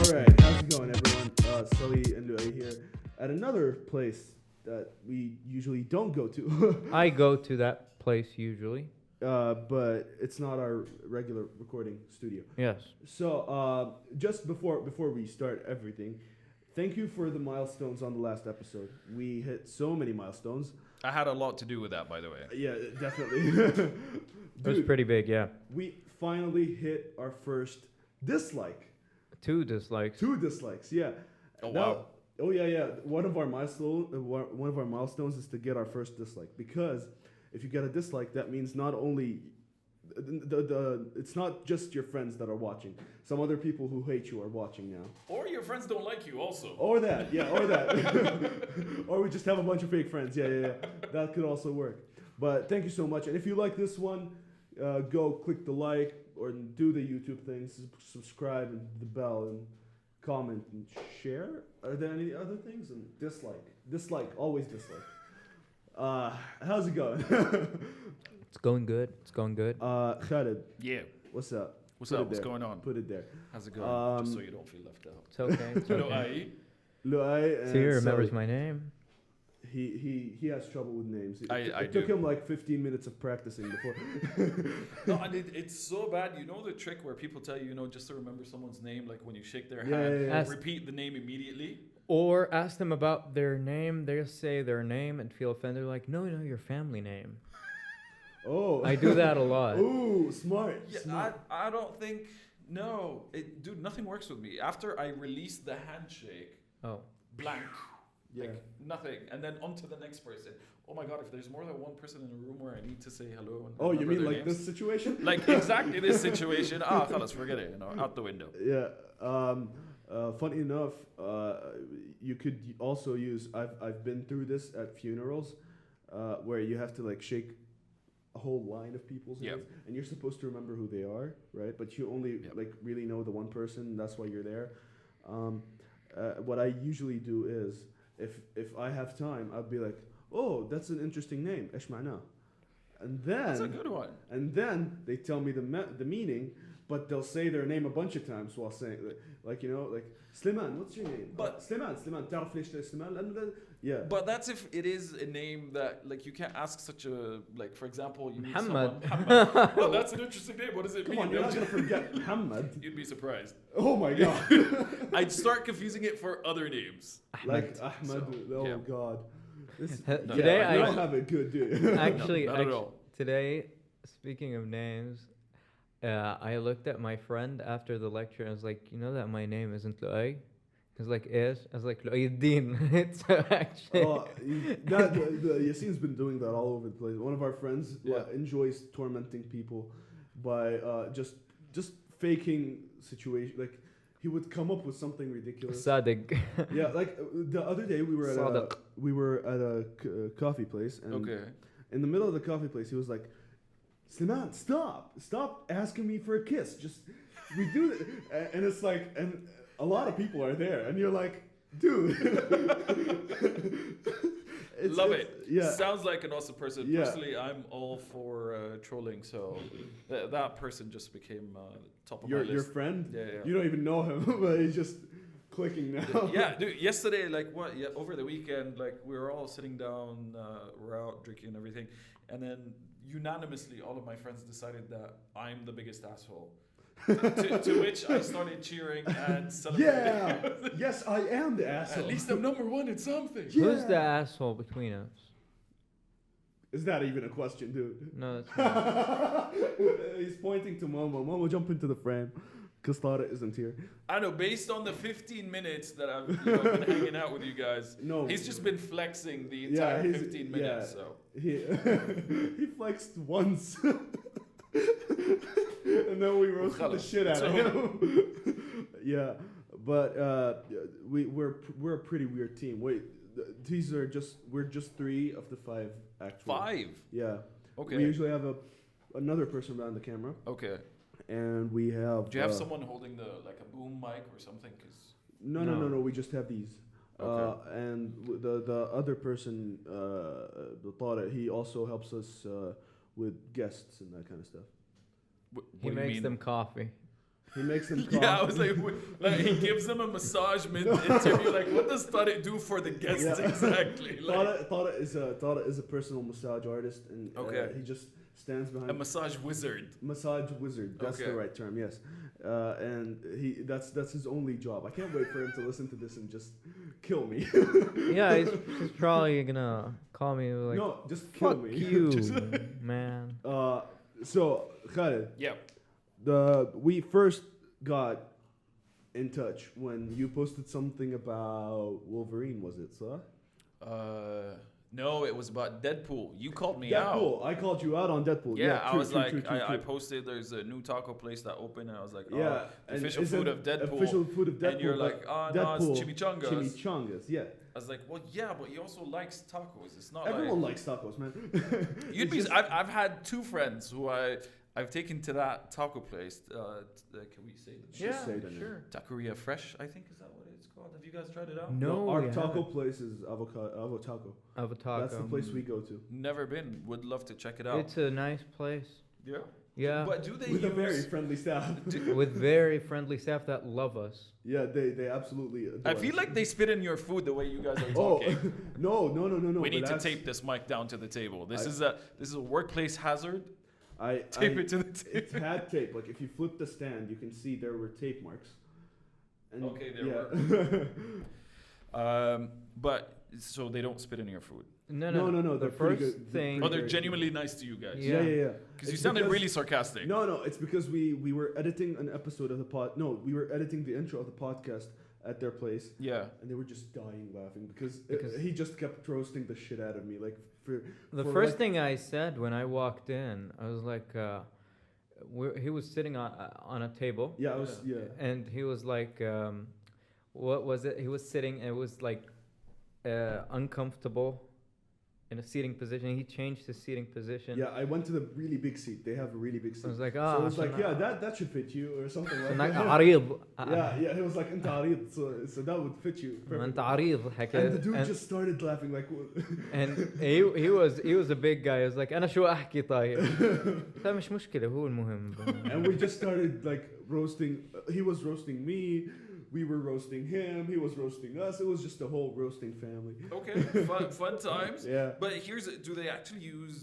Alright, how's it going, everyone? Sully and Loai here at another place that we usually don't go to. I go to that place usually. But it's not our regular recording studio. Yes. So, just before we start everything, thank you for the milestones on the last episode. We hit so many milestones. I had a lot to do with that, by the way. Yeah, definitely. It was pretty big, yeah. We finally hit our first dislike. 2 dislikes. 2 dislikes, yeah. Oh, Now- wow. Oh yeah. One of our milestones is to get our first dislike, because if you get a dislike, that means not only it's not just your friends that are watching. Some other people who hate you are watching now. Or your friends don't like you also. Or that. Or we just have a bunch of fake friends. Yeah. That could also work. But thank you so much. And if you like this one, go click the like or do the YouTube things, subscribe and the bell and comment and share. Are there any other things? And dislike, always dislike. How's it going? It's going good. Khaled, Yeah. what's up? What's Put up? it What's there. going on? Put it there. How's it going? Just so you don't feel left out. It's okay. It's Hello, okay. Loai and So he remembers Sully. my name. He has trouble with names. I It do. took him like 15 minutes of practicing before. No, and it's so bad. You know the trick where people tell you, just to remember someone's name, like when you shake their Yeah, hand, yeah, yeah. Ask- repeat the name immediately. Or ask them about their name. They'll say their name and feel offended. Like, no, your family name. Oh, I do that a lot. Ooh, smart. Yeah, smart. I don't think. No, dude, nothing works with me. After I release the handshake, Oh. blank. Yeah. Like nothing, and then on to the next person. Oh my god, if there's more than one person in a room where I need to say hello and Oh, you remember mean their like names, this situation? like exactly this situation. Let's forget it. Out the window. Yeah. Funny enough, you could also use. I've been through this at funerals, where you have to like shake a whole line of people's Yep. hands, and you're supposed to remember who they are, right? But you only Yep. like really know the one person. That's why you're there. What I usually do is, if I have time, I'll be like, oh, that's an interesting name. إيش معناه? And That's a then good one. they tell me the meaning, but they'll say their name a bunch of times while saying like Sliman, what's your name? But- Sliman, تعرف ليش Sliman? And then, yeah. But that's if it is a name that like you can't ask such a like. For example, you meet Muhammad. someone. Muhammad. Oh, that's an interesting name. What does it Come mean? on, you're not gonna forget Muhammad. You'd be surprised. Oh my god. I'd start confusing it for other names. Like Ahmed. So, Oh yeah. god. This, Today you I- don't have it good, do you? Actually, not at all. today, speaking of names, I looked at my friend after the lecture and I was like, you know that my name isn't Loai? He's like, yes. I was like, Loaiddin. So actually. Oh, Yassine's been doing that all over the place. One of our friends enjoys tormenting people by just faking situation. Like he would come up with something ridiculous. Sadiq. Yeah, like the other day we were at Sadiq. a coffee place, and Okay. in the middle of the coffee place, he was like, "Sliman, stop asking me for a kiss. Just we do it." And it's like, and a lot of people are there, and you're like, "Dude." Love it. Yeah. Sounds like an awesome person. Yeah. Personally, I'm all for trolling, so that person just became top of my Your list. friend? Yeah. You don't even know him, but he's just clicking now. Yeah, dude. Yesterday, over the weekend, like we were all sitting down, we're out drinking and everything, and then unanimously, all of my friends decided that I'm the biggest asshole. to which I started cheering and celebrating. Yeah. Yes, I am the asshole. At least I'm number one in something. Yeah. Who's the asshole between us? Is that even a question, dude? No, that's not. He's pointing to Momo. Momo, jump into the frame. Because Tara isn't here. I know, based on the 15 minutes that I've been hanging out with you guys, No. he's just been flexing the entire 15 minutes. Yeah. So He flexed once. And then we roasted the shit out of him. Yeah. But we're a pretty weird team. Wait, we're just 3 of the 5 actually. 5. Yeah. Okay. We usually have another person behind the camera. Okay. And we have. Do you have someone holding a boom mic or something? Cause No. We just have these. Okay. And the other person, the Tariq, he also helps us with guests and that kind of stuff. what He do you makes mean? them coffee. He makes them cough. Yeah, I was like, like he gives them a massage mid-interview. Like, what does Tariq do for the guests Yeah. exactly? Like, Tariq is a personal massage artist, and Okay. he just stands behind a massage wizard. massage wizard. That's Okay. the right term. Yes, and that's his only job. I can't wait for him to listen to this and just kill me. Yeah, he's probably gonna call me like, No, just kill fuck me. you, man. So Khaled, Yeah. we first got in touch when you posted something about Wolverine. Was it, sir? No, it was about Deadpool. You called me Deadpool. out. I called you out on Deadpool. Yeah, I true, was true, like, true, true, I true. posted there's a new taco place that opened, and I was like, oh, Yeah, and official isn't food of Deadpool. Official food of Deadpool. And you're but like, oh, no, it's chimichangas. Chimichangas, yeah. I was like, well, yeah, but he also likes tacos. It's not Everyone like... likes tacos, man. You'd It's be... just- I've had two friends who I've taken to that taco place. Can we say the name? Yeah, say the name. sure. Taqueria Fresh, I think is that what it's called. Have you guys tried it out? No, our we taco haven't. place is Avo Taco. Avocado. That's the place we go to. Never been. Would love to check it out. It's a nice place. Yeah. Yeah, But do they With use... a very friendly staff. with very friendly staff that love us. Yeah, they absolutely adore I feel us. like they spit in your food the way you guys are Oh, talking. no. We need to relax. tape this mic down to the table. This I- is a workplace hazard. Tape Tape it to the table. It had tape. Like if you flip the stand, you can see there were tape marks. And Okay, there were. But so they don't spit in your food. No. No, they're The pretty first good. thing. Oh, they're very genuinely nice to you guys. Yeah. yeah. Because you It's sounded because- really sarcastic. No, it's because we were editing an episode of the pod. No, we were editing the intro of the podcast at their place, Yeah. and they were just dying laughing because Because- he just kept roasting the shit out of me. Like The for first like- thing I said when I walked in, I was like, he was sitting on a table, Yeah, I was yeah. and he was like, what was it? He was sitting, and it was like uncomfortable in a seating position. He changed his seating position. Yeah, I went to the really big seat. They have a really big seat. I was like, so ah, it was like, yeah, that should fit you or something like عشان that. عريض. Yeah, it was like انت عريض, so that would fit you. انت perfectly. عريض And the حكى. dude just started laughing like, And he was a big guy. He was like, أنا شو أحكي طيب؟ لا مش مشكلة هو المهم. and we just started like roasting. He was roasting me. We were roasting him. He was roasting us. It was just a whole roasting family. Okay. Fun times. Yeah. But do they actually use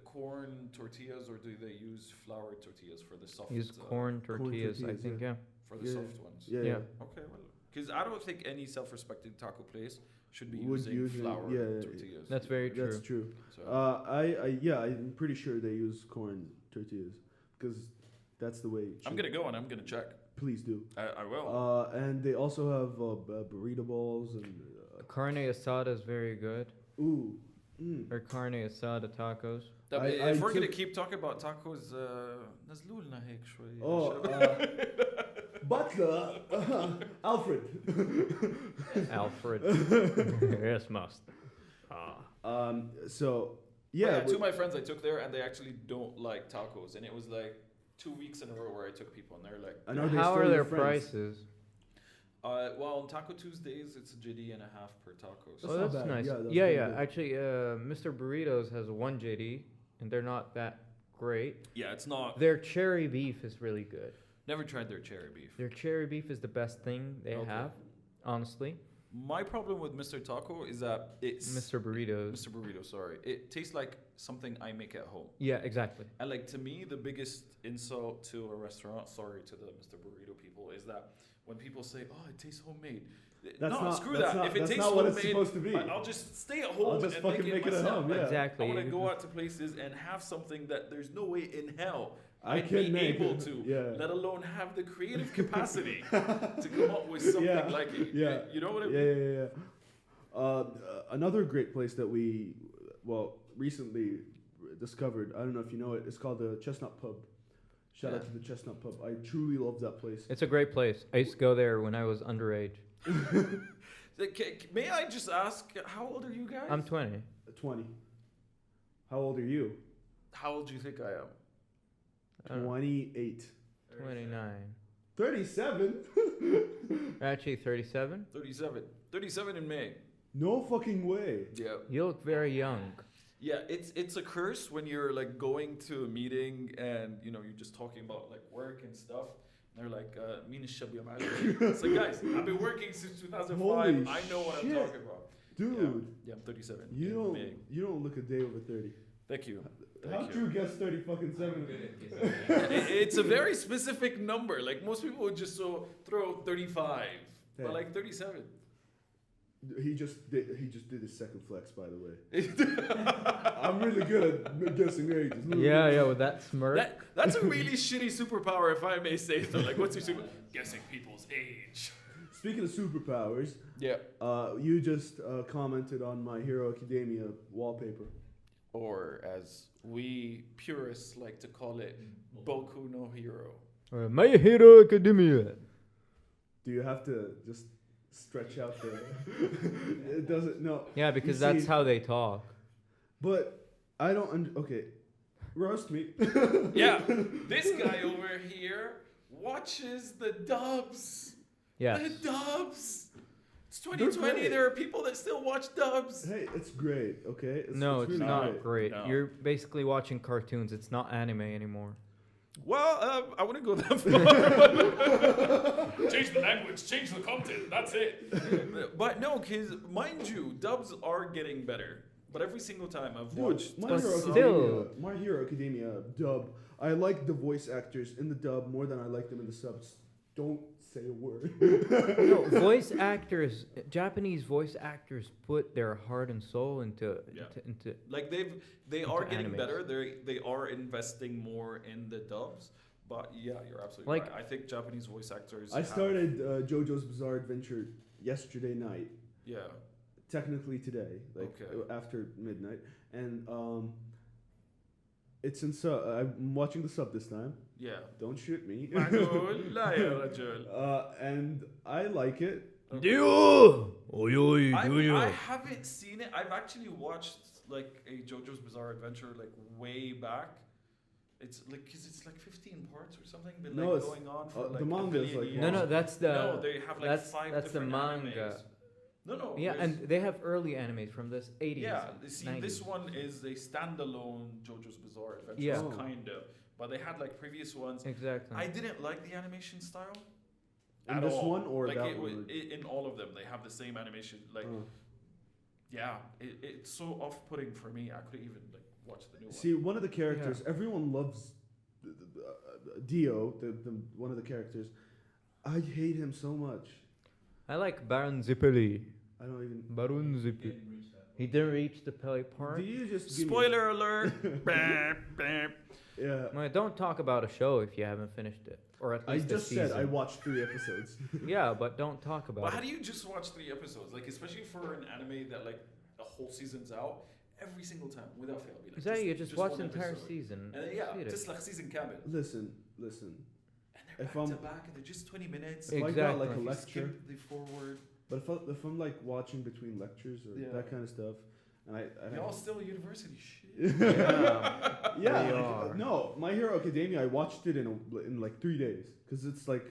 corn tortillas or do they use flour tortillas for the soft? Use corn tortillas, I tortillas, think. Yeah. For the Yeah. soft ones. Yeah. Okay. Well, because I don't think any self-respecting taco place should be Would using use it, flour yeah. tortillas. That's very true. That's true. So, I'm pretty sure they use corn tortillas because that's the way. It I'm should- gonna go and I'm gonna check. Please do. I will. And they also have burrito balls and. Carne asada is very good. Ooh. Mm. Or carne asada tacos. If we're gonna took- keep talking about tacos, نزلوا لنا هيك شوي. Oh, Butler, Alfred. Alfred. Yes, must. So Yeah, yeah, two of my friends I took there and they actually don't like tacos, and it was like 2 weeks in a row where I took people and they're like, I know How are still their your friends. prices? well, on Taco Tuesdays it's a JD and a half per taco. So That's Oh, not that's bad. nice. Yeah, that's Yeah, very yeah. good. Actually, Mr. Burritos has one JD, and they're not that great. yeah, it's not. Their cherry beef is really good. Never tried their cherry beef. Their cherry beef is the best thing they Okay. have, honestly. My problem with Mr. Taco is that it's Mr. Burritos. Mr. Burrito. Sorry, it tastes like something I make at home. Yeah, exactly. And like to me, the biggest insult to a restaurant, sorry to the Mr. Burrito people, is that when people say, "Oh, it tastes homemade." That's no, not- screw that's that. not- if it that's tastes not what homemade, it's supposed to be. I'll just stay at home just and fucking make it at myself. home, Like, yeah. Exactly. I want to go out to places and have something that there's no way in hell I I'd can be make able it. to, Yeah. let alone have the creative capacity to come up with something Yeah. like it. Yeah. You know what I mean? Yeah. Another great place that we, recently discovered. I don't know if you know it. It's called the Chestnut Pub. Shout out Yeah. to the Chestnut Pub. I truly love that place. It's a great place. I used to go there when I was underage. May I just ask, how old are you guys? I'm 20. 20. How old are you? How old do you think I am? I don't know, 28. 29. 37? Actually, 37. 37. 37 in May. No fucking way. Yeah. You look very young. Yeah, it's a curse when you're like going to a meeting and you're just talking about like work and stuff, They're like, "Min الشاب معلم." It's like, guys, I've been working since 2005. Holy I know what shit. I'm talking about. Dude, Yeah, I'm 37. you May. don't look a day over 30. Thank you. How Thank Drew you. guess 30 fucking 7? It's a very specific number. Like most people would just throw 35, Hey. but like 37. He just did his second flex, by the way. I'm really good at guessing ages. Yeah, with that smirk. That's a really shitty superpower, if I may say so. Like, what's your super? Guessing people's age. Speaking of superpowers, Yeah. you just commented on My Hero Academia wallpaper. Or as we purists like to call it, Boku no Hero. My Hero Academia. Do you have to just stretch out the? It doesn't. No. Yeah, because You that's see- how they talk. But I don't. Okay, roast me. Yeah, this guy over here watches the dubs. Yes. The dubs. It's They're 2020. great. There are people that still watch dubs. Hey, it's great. Okay. No, it's really not great. No. You're basically watching cartoons. It's not anime anymore. Well, I wouldn't go that far. Change the language, change the content. That's it. But no, because mind you, dubs are getting better. But every single time I've watched, My But Hero still- Academia, My Hero Academia dub. I like the voice actors in the dub more than I like them in the subs. Don't say a word. No, voice actors, Japanese voice actors put their heart and soul into Yeah. into like they are getting animes. better. They are investing more in the dubs. But yeah, you're absolutely Like- right. I think Japanese voice actors. I have- started JoJo's Bizarre Adventure yesterday night. Yeah. Technically today, like Okay. after midnight, and it's in sub. I'm watching the sub this time. Yeah. Don't shoot me. معقول؟ لا يا رجل. And I like it. I haven't seen it. I've actually watched like a JoJo's Bizarre Adventure like way back. It's like because it's like 15 parts or something, been No, like it's- going on for the like a manga is billion like years. No, that's the No, they have like that's- 5 that's the different manga. animes. No, yeah, there's- and they have early animes from this 80s. yeah. See, 90s. this one is a standalone JoJo's Bizarre Adventure, Yeah. Oh. kind of. But they had like previous ones. Exactly. I didn't like the animation style. In at this all. one or like that it, wa- one? in all of them, they have the same animation. Like, yeah, it's so off-putting for me. I couldn't even like watch the new one. See, one of the characters, everyone loves Dio, the one of the characters. I hate him so much. I like Baron Zippeli. I don't even. Baron Zippeli. He didn't reach the play part. Do you just give me- Spoiler alert! Bam, bam. Yeah. Well, don't talk about a show if you haven't finished it, or at I least just a said season. I watched 3 episodes. Yeah, but don't talk about But how it. do you just watch 3 episodes? Like, especially for an anime that like a whole season's out, every single time without fail. Be like, Exactly, you just watch one the entire episode. season. And then, yeah, Read it. just like season kamel. Listen. And they're If back to I'm- back, and they're just 20 minutes. If I got like a Exactly. You lecture, skip the forward. but if I'm like watching between lectures or Yeah. that kind of stuff, and I Y'all still university shit. Yeah. yeah, We like, are. no, My Hero Academia. I watched it in like 3 days because it's like,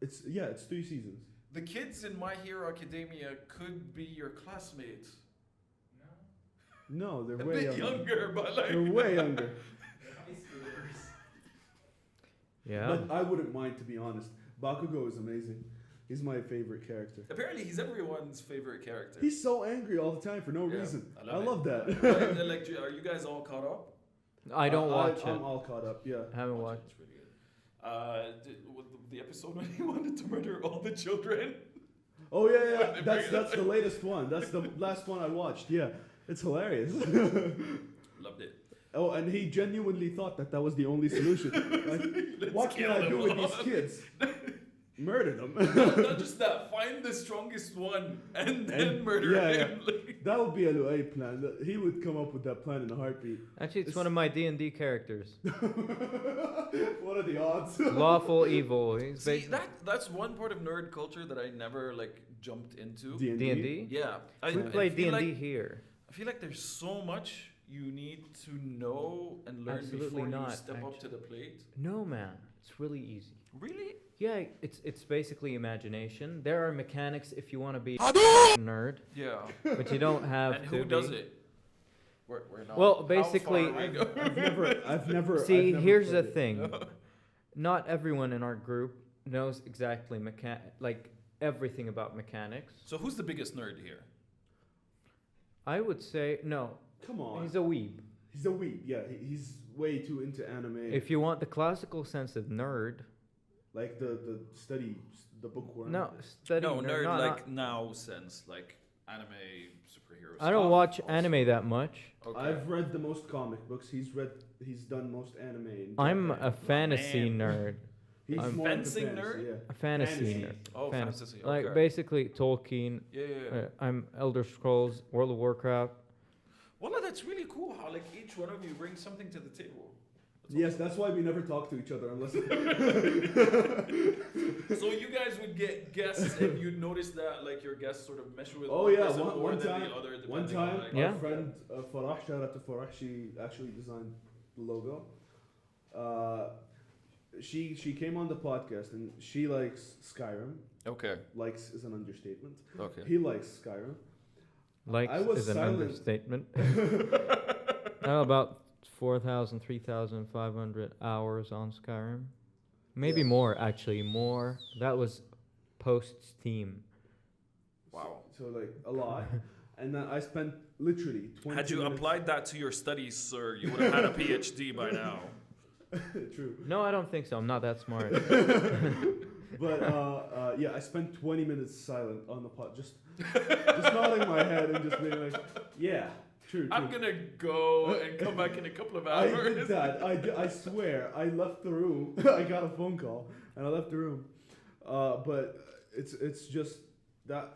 it's 3 seasons. The kids in My Hero Academia could be your classmates. No, they're A way bit younger, but like. They're way younger. Yeah. But I wouldn't mind, to be honest. Bakugo is amazing. He's my favorite character. Apparently, he's everyone's favorite character. He's so angry all the time for no Yeah, reason. I I love love that. like, are you guys all caught up? I don't watch I'm it. all caught up. Yeah. I haven't watched. It's really good. With the episode when he wanted to murder all the children. Oh yeah, When yeah. they That's bring it up. the latest one. That's the last one I watched. Yeah, it's hilarious. Loved it. Oh, and he genuinely thought that was the only solution. Like, Let's what can kill I them do with all. these kids? Murder them. Not just that, find the strongest one and then And- murder yeah, him. Like, That would be a Loai plan. He would come up with that plan in a heartbeat. Actually, it's one of my D&D characters. What are the odds? Lawful evil. He's see, basically that's one part of nerd culture that I never like jumped into. D&D. Yeah, We play feel D&D like- here. I feel like there's so much you need to know and learn Absolutely before you not, step up to actually. the plate. No, man. It's really easy. Really? Yeah, it's basically imagination. There are mechanics if you want to be a nerd, Yeah. but you don't have And to who does be. it? We're not. Well, How basically- far are we going? I've never. See, I've never here's the played it. thing. not everyone in our group knows exactly like everything about mechanics. So who's the biggest nerd here? I would say no. Come on. He's a weeb. He's a weeb. Yeah, he's way too into anime. If you want the classical sense of nerd, like the bookworm. no, study No, nerd not- like now sense, like anime superhero I don't stuff watch also. anime that much. Okay. I've read the most comic books. He's done most anime. in I'm Japan. a fantasy man. nerd. He's I'm more into fencing fantasy, nerd? Yeah. A fantasy Fantasy. nerd. Oh, fantasy. Okay. Like basically Tolkien. yeah, yeah, yeah. I'm Elder Scrolls, World of Warcraft. Well, that's really cool how like each one of you brings something to the table. Yes, that's why we never talk to each other unless. So you guys would get guests, and you'd notice that like your guests sort of mesh with Oh one yeah, person more one than time. the other. One depending time, on, like, Yeah. our friend Farah, shout out to Farah, she actually designed the logo. She came on the podcast and she likes Skyrim. Okay. Likes is an understatement. Okay. He likes Skyrim. Likes I was is an silent. understatement. About 4,000, 3,500 hours on Skyrim. Maybe Yeah. more, actually. More. That was post-Steam. Wow. So like a lot. And then I spent literally 20 Had you minutes. applied that to your studies, sir, you would have had a PhD by now. True. No, I don't think so. I'm not that smart. But yeah, I spent 20 minutes silent on the pod, just nodding my head and just being like, yeah, true. I'm gonna go and come back in a couple of hours. I did that. I swear. I left the room. I got a phone call and I left the room. But it's just that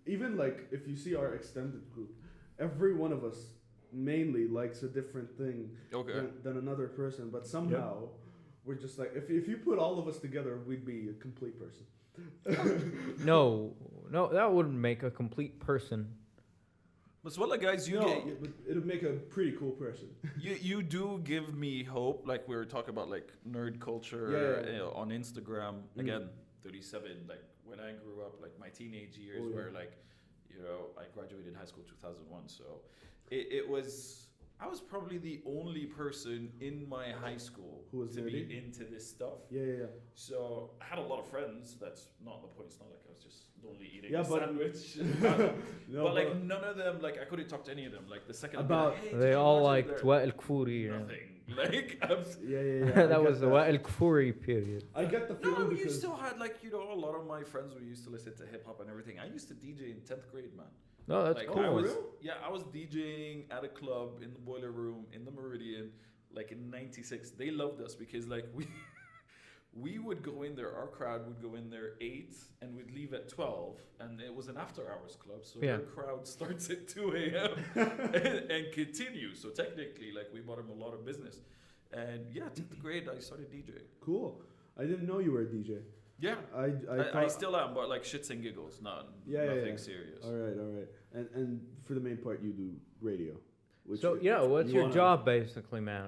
even like if you see our extended group, every one of us mainly likes a different thing Okay. than another person. But somehow we're just like if you put all of us together, we'd be a complete person. No, that wouldn't make a complete person. But Swalla guys, you no, get, yeah, but it'd make a pretty cool person. you do give me hope. Like we were talking about like nerd culture Yeah. on Instagram. Mm. Again, 37. Like when I grew up, like my teenage years Oh, yeah. were like, I graduated high school 2001. So it was. I was probably the only person in my high school Who was to be nerdy? into this stuff. Yeah. So I had a lot of friends. That's not the point. It's not like I was just lonely eating Yeah, a but- sandwich. No, but like none of them, like I couldn't talk to any of them. Like the second I'd be About- like, hey, did They you all watch it liked there? Wa'il Kfouri. Nothing. Like yeah. I That get was the Wa'il Kfouri period. I get the feeling no, you because still had like a lot of my friends who used to listen to hip hop and everything. I used to DJ in 10th grade, man. No, that's Like cool. I was, real? I was DJing at a club in the Boiler Room in the Meridian, like in '96. They loved us because like we would go in there. Our crowd would go in there 8 and we'd leave at 12, and it was an after-hours club, so Yeah. their crowd starts at 2 a.m. and continues. So technically, like we bought them a lot of business. And 10th grade, I started DJing. cool. I didn't know you were a DJ. Yeah, I I thought, still am, but like shits and giggles, nothing serious. All right. And for the main part, you do radio. Which So what's you your wanna- job basically, man?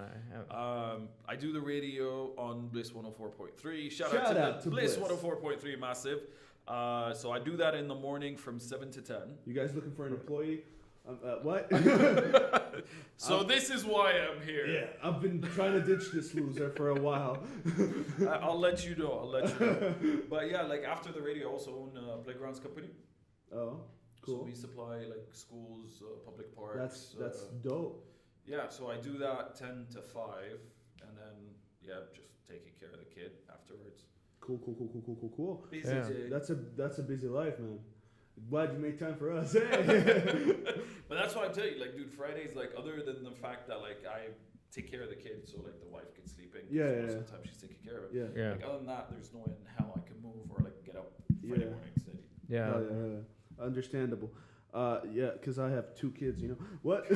I do the radio on Bliss 104.3. Shout Shout out out to to Bliss Bliss. 104.3, massive. So I do that in the morning from 7 to 10. You guys looking for an employee? What? So this is why I'm here. Yeah, I've been trying to ditch this loser for a while. I'll let you know. But yeah, like after the radio, I also own a playgrounds company. Oh, So cool. we supply like schools, public parks. That's dope. Yeah, so I do that 10 to 5, and then just taking care of the kid afterwards. Cool. Busy Yeah. day. That's a busy life, man. Glad you made time for us. Hey. But that's why I tell you, like, dude, Fridays, like, other than the fact that like I take care of the kid, so like the wife gets sleeping. 'cause, Yeah, you know, yeah. sometimes she's taking care of it. Yeah. Yeah. Like other than that, there's no way in hell I can move or like get up Friday Yeah. morning steady. Yeah. Yeah. Understandable. Yeah, because I have 2 kids. You know what?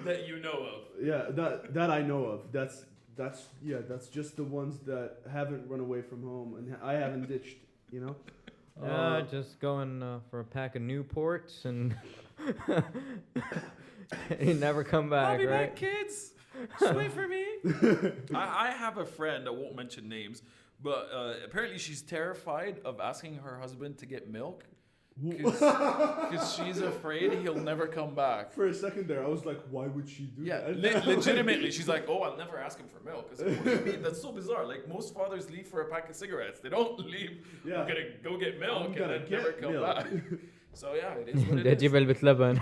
That you know of. Yeah, that I know of. That's just the ones that haven't run away from home and I haven't ditched. You know. Just going for a pack of Newports and you never come back, I'll be right? back, kids. Just wait for me. I have a friend, I won't mention names, but apparently she's terrified of asking her husband to get milk because she's afraid he'll never come back. For a second there, I was like, why would she do Yeah, that? legitimately, she's like, oh, I'll never ask him for milk. I said, what do you mean? That's so bizarre. Like, most fathers leave for a pack of cigarettes. They don't leave, Yeah. I'm gonna go get milk I'm and gonna then get never come milk. back. So yeah, it is what it ده is. جيب علبة لبن.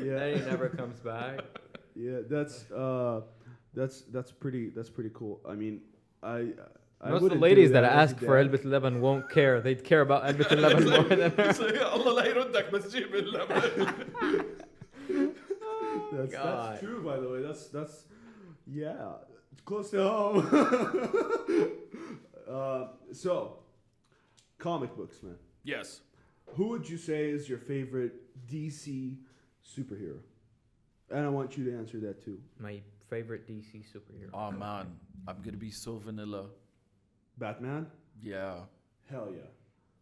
Yeah. Then he never comes back. Yeah, that's pretty cool. I mean, I Most of the wouldn't ladies do that as ask a for dad. علبة اللبن won't care. They'd care about علبة اللبن more than her. It's like, Allah لا يردك بس جيب اللبن. That's God. true, by the way. That's yeah, it's close to home. So, comic books, man. Yes. Who would you say is your favorite DC superhero? And I want you to answer that too. My favorite DC superhero. Oh man, I'm gonna be so vanilla. Batman? Yeah. Hell yeah.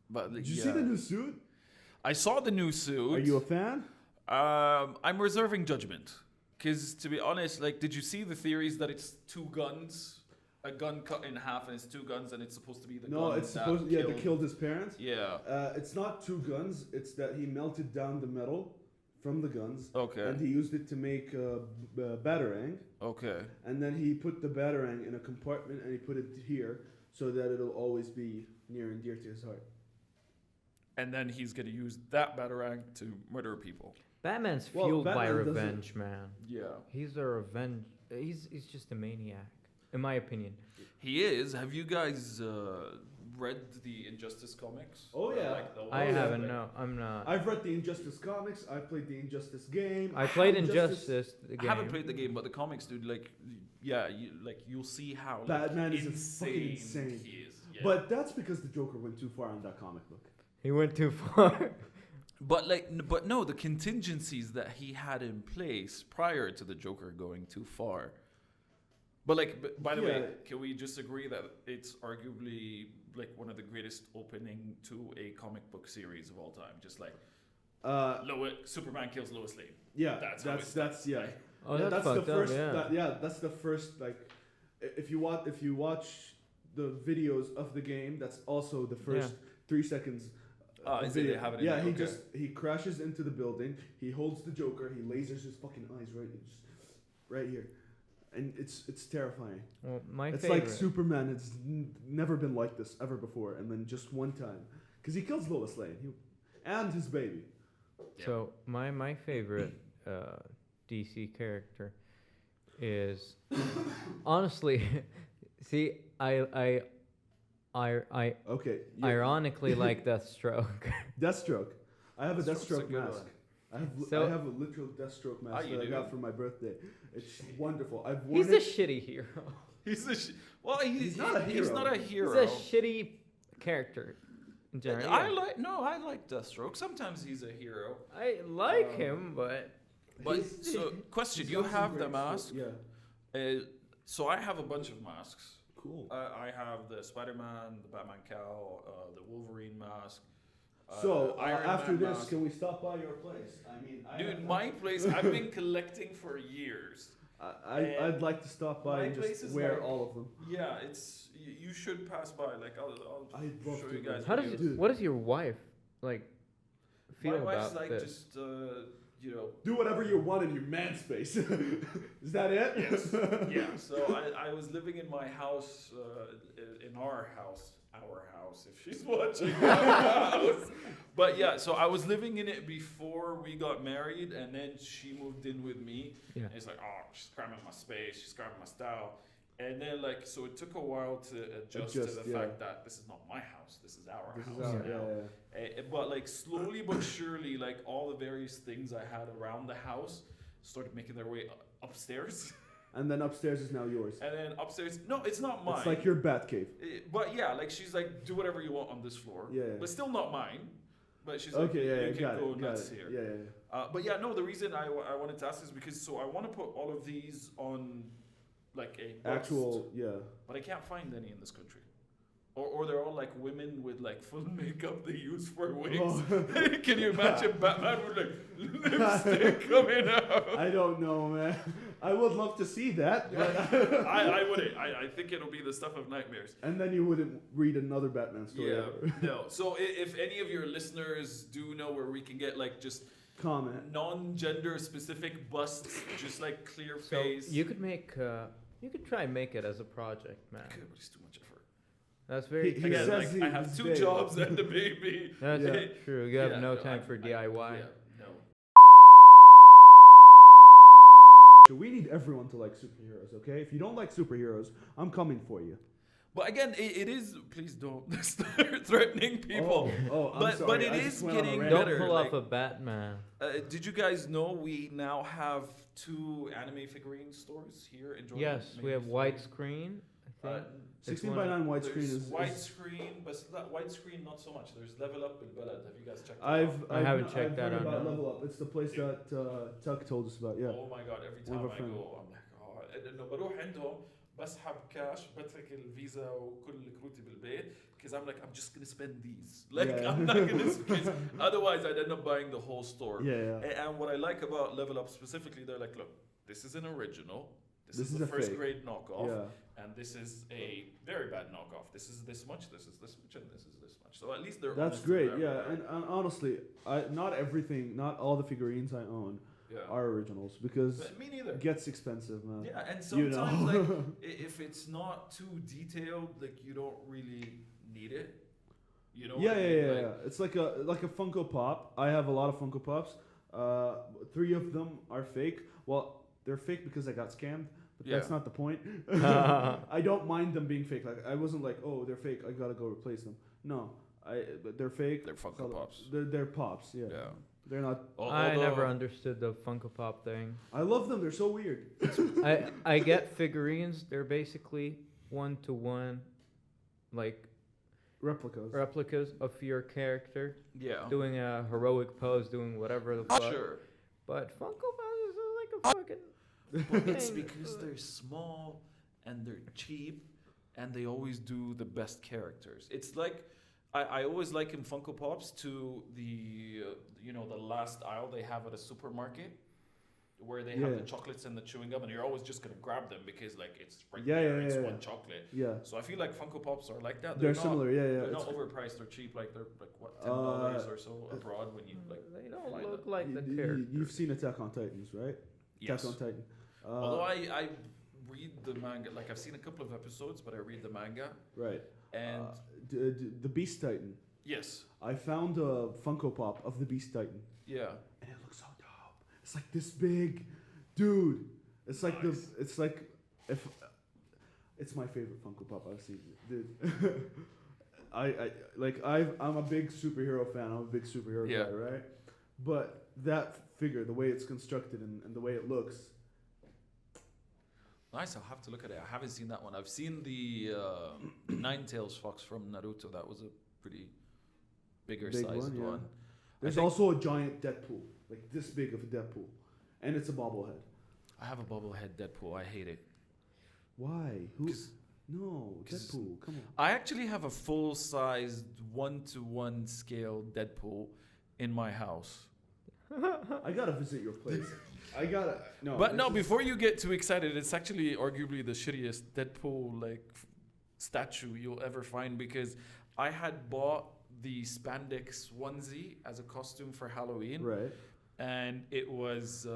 But Did you see the new suit? I saw the new suit. Are you a fan? I'm reserving judgment. Because to be honest, like, did you see the theories that it's two guns? A gun cut in half and it's two guns and it's supposed to be the gun No, it's that supposed they killed his parents. Yeah. It's not two guns. It's that he melted down the metal from the guns. Okay. And he used it to make batarang. Okay. And then he put the batarang in a compartment and he put it here so that it'll always be near and dear to his heart. And then he's gonna use that batarang to murder people. Batman's Well, fueled by Batman doesn't- revenge, man. Yeah. He's a revenge. He's just a maniac, in my opinion. He is. Have you guys read the Injustice comics? Oh, yeah. Like the I ones that, haven't. like- No, I'm not. I've read the Injustice comics. I've played the Injustice game. I played Injustice. The I game. haven't played the game, but the comics, dude. Like, yeah, you'll see how like, Batman is insane fucking insane. he is. Yeah. But that's because the Joker went too far in that comic book. He went too far. But no, the contingencies that he had in place prior to the Joker going too far. But like, by the way, Yeah. can we just agree that it's arguably like one of the greatest opening to a comic book series of all time? Just like Superman kills Lois Lane. Yeah, That's how it's that's yeah. Oh, Yeah, that's the fucked up. first. Yeah. That's the first. Like, if you watch the videos of the game, that's also the first 3 seconds. Is it? They have it in Yeah, there? Okay. he crashes into the building. He holds the Joker. He lasers his fucking eyes right here, and it's terrifying. Well, my It's favorite. like Superman. It's never been like this ever before, and then just one time, because he kills Lois Lane and his baby. So my favorite DC character is honestly, see, I Okay. yeah. ironically like Deathstroke. Deathstroke. I have a Deathstroke's a Deathstroke good mask. one. So- I have a literal Deathstroke mask you that I do? got for my birthday. It's wonderful. I've worn He's a it. shitty hero. He's He's not a He's hero. not a He's hero. a shitty character. In general. I like Deathstroke. Sometimes he's a hero. I like him, but But He's- so, question: He's you got some have the great mask. stuff. Yeah. So I have a bunch of masks. Cool. I have the Spider-Man, the Batman cowl, the Wolverine mask. So Iron after Man this, mask. can we stop by your place? I mean, Dude, my place I've been collecting for years. I'd like to stop by my and place just is wear like- all of them. Yeah, it's you should pass by. Like I'll I'd love show to, you guys. man. how videos. does Dude. what does your wife like feel My wife's about like this? just Do whatever you want in your man space. Is that it? Yes. Yeah. So I was living in my house, in our house, if she's watching our house. But yeah, so I was living in it before we got married, and then she moved in with me. Yeah. And it's like, oh, she's grabbing my space, she's grabbing my style. And then like, so it took a while to adjust to the yeah. fact that this is not my house, this is our This is house our, now. yeah. But like slowly but surely, like all the various things I had around the house started making their way upstairs. And then upstairs is now yours. And then upstairs, no, it's not mine. It's like your bat cave. But yeah, like she's like, do whatever you want on this floor. Yeah, yeah. But still not mine. But she's like, Okay, yeah, you can got go it, nuts got it. here. Yeah, yeah. But yeah, no, the reason I wanted to ask is because so I want to put all of these on like a bust, Actual, yeah. but I can't find any in this country. Or they're all like women with like full makeup they use for wigs. Oh. Can you imagine Batman with like lipstick coming out? I don't know, man. I would love to see that, but I wouldn't. I think it'll be the stuff of nightmares. and then you wouldn't read another Batman story. Yeah, ever. no. So if any of your listeners do know where we can get like just Comment. non-gender specific busts, just like clear So face. you could make, you could try and make it as a project, man. Good, but it's too much effort. That's very He true. Again, says like I have he's 2 big. jobs and a baby. That's Yeah. true. You have Yeah, no time for I- DIY. Yeah, no. We need everyone to like superheroes, okay? If you don't like superheroes, I'm coming for you. But again, it is. Please don't start threatening people. I'm But- sorry. but it I is just went on a getting rant. Don't better, pull like- off a Batman. Did you guys know we now have 2 anime figurine stores here in Jordan? Yes, we Maybe have 3. widescreen. I Uh, think. 16 one by of- 9 widescreen There's is. widescreen, but widescreen not so much. There's Level Up in Balad. Have you guys checked it I haven't out? checked that heard out, about no. Level Up. It's the place that Tuck told us about. Yeah. Oh my god, every One time of I our friends. go I'm like انه بروح عندهم بسحب كاش بترك الفيزا وكل كروتي بالبيت because I'm like I'm just gonna spend these like Yeah. I'm not gonna because otherwise I'd end up buying the whole store. Yeah. And what I like about Level Up specifically, they're like, look, this is an original. This This is is the a first fake. grade knockoff. Yeah. And this is a very bad knockoff. This is this much, this is this much, and this is this much. So at least they're That's honest in great. that Yeah. regard. And honestly, not all the figurines I own yeah. are originals because But me neither. it gets expensive, man. Yeah, and You sometimes know. like if it's not too detailed, like you don't really need it. You know? Yeah, what I yeah, mean? yeah, Like, yeah. It's like a Funko Pop. I have a lot of Funko Pops. 3 of them are fake. Well, they're fake because I got scammed, but that's Yeah. not the point. I don't mind them being fake. Like I wasn't like, oh, they're fake. I gotta go replace them. No, but they're fake. They're Funko Pops. They're pops. Yeah. Yeah. They're not. I never understood the Funko Pop thing. I love them. They're so weird. I get figurines. They're basically 1-to-1, like replicas of your character Yeah. doing a heroic pose, doing whatever the fuck. Sure. But Funko Pop is like a fucking. But it's thing. because they're small and they're cheap and they always do the best characters. It's like I always liken Funko Pops to the the last aisle they have at a supermarket where they have Yeah. the chocolates and the chewing gum and you're always just gonna grab them because like it's right Yeah, there, yeah, it's yeah, one yeah. chocolate. Yeah. So I feel like Funko Pops are like that. They're not, similar. Yeah, yeah. They're It's- not overpriced or cheap. Like they're like what $10 or so abroad when you like. They don't find look them. like the you, character. you've seen Attack on Titans, right? Yes. Attack on Titan. Although I read the manga, like I've seen a couple of episodes, but I read the manga Right. and The Beast Titan. yes, I found a Funko Pop of the Beast Titan, yeah. and it looks so dope. It's like this big, dude. It's like Nice. It's like if. It's my favorite Funko Pop I've seen, dude. I'm a big superhero fan. I'm a big superhero Yeah. guy, right? But that figure, the way it's constructed and the way it looks, Nice. I'll have to look at it. I haven't seen that one. I've seen the Nine-Tails Fox from Naruto. That was a pretty bigger Big sized one, yeah. one. there's think- also a giant Deadpool, like this big of a Deadpool, and it's a bobblehead. I have a bobblehead Deadpool. I hate it. Why? Who? 'Cause- No, 'cause- Deadpool. Come on. I actually have a full-sized 1-to-1 scale Deadpool in my house. I gotta visit your place. I gotta. No. But no, this is- before you get too excited, it's actually arguably the shittiest Deadpool statue you'll ever find because I had bought the spandex onesie as a costume for Halloween, Right. and it was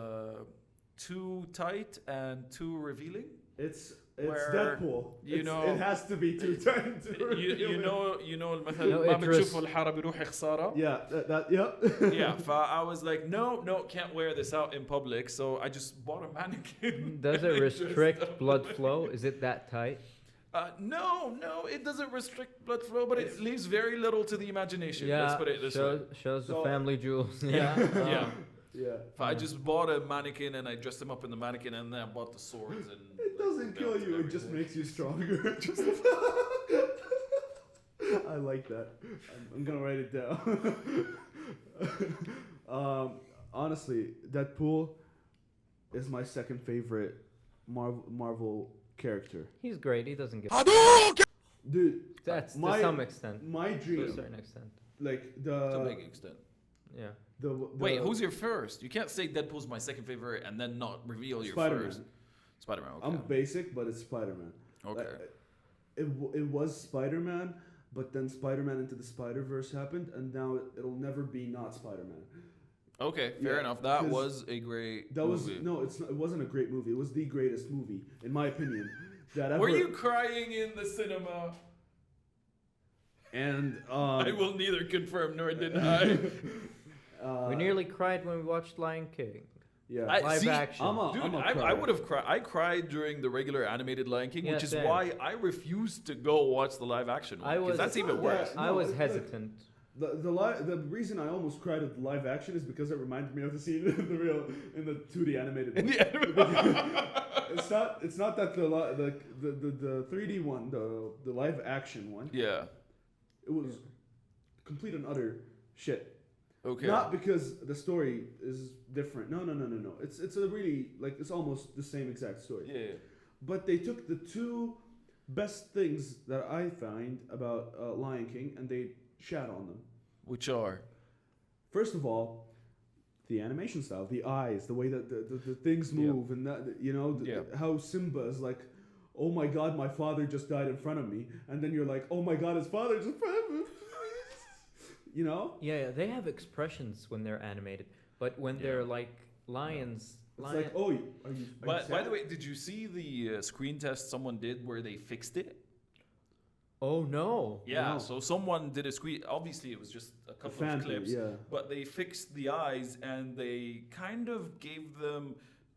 too tight and too revealing. It's Where, Deadpool. you It's- know- it has to be too tight. you know المثل No, ما it بتشوفوا الحارة بيروح خسارة. Yeah. Yep. Yeah, I was like, no, can't wear this out in public. So I just bought a mannequin. Does and it I just- restrict blood flow? Is it that tight? No, it doesn't restrict blood flow, but it leaves very little to the imagination. Let's put it this way. shows the So- family jewels. Yeah, yeah. Yeah. I just bought a mannequin and I dressed him up in the mannequin and then I bought the swords and. It doesn't the kill belt you. and It just everything. makes you stronger. I like that. I'm gonna write it down. Honestly, Deadpool is my second favorite Marvel character. He's great. He doesn't give. Dude, That's my- to some extent. my To a dream, certain extent. like To a the big extent. Yeah. Wait, who's your first? You can't say Deadpool's my second favorite and then not reveal your Spider-Man. first. Spider-Man. Okay. I'm basic, but it's Spider-Man. Okay. It was Spider-Man, but then Spider-Man Into the Spider-Verse happened, and now it'll never be not Spider-Man. Okay, fair Yeah, enough. That 'cause was a great That was movie. no, it wasn't a great movie. It was the greatest movie, in my opinion. That ever. Were you crying in the cinema? And I will neither confirm nor deny. We nearly cried when we watched Lion King. Yeah. Live action. Dude, I crier. would have cried. I cried during the regular animated Lion King, Yeah, which is same. why I refused to go watch the live action one. I 'cause was- that's It's even not worse. that- I No, was it's like- hesitant. The reason I almost cried at the live action is because it reminded me of the scene in the 2D animated In one. the anime. It's not that the 3D one, the live action one, Yeah. it was complete and utter shit. Okay. Not because the story is different. No. It's a really like it's almost the same exact story. Yeah. But they took the two best things that I find about Lion King and they shat on them. Which are? First of all, the animation style, the eyes, the way that the things move, and that how Simba is like, oh my god, my father just died in front of me, and then you're like, oh my god, his father just, you know. Yeah, they have expressions when they're animated, but when they're like lions, It's like, oh, are you By sad? the way, did you see the screen test someone did where they fixed it? oh no. Yeah, No. so someone did a screen. Obviously, it was just a couple fan of clips, thing, yeah. but they fixed the eyes and they kind of gave them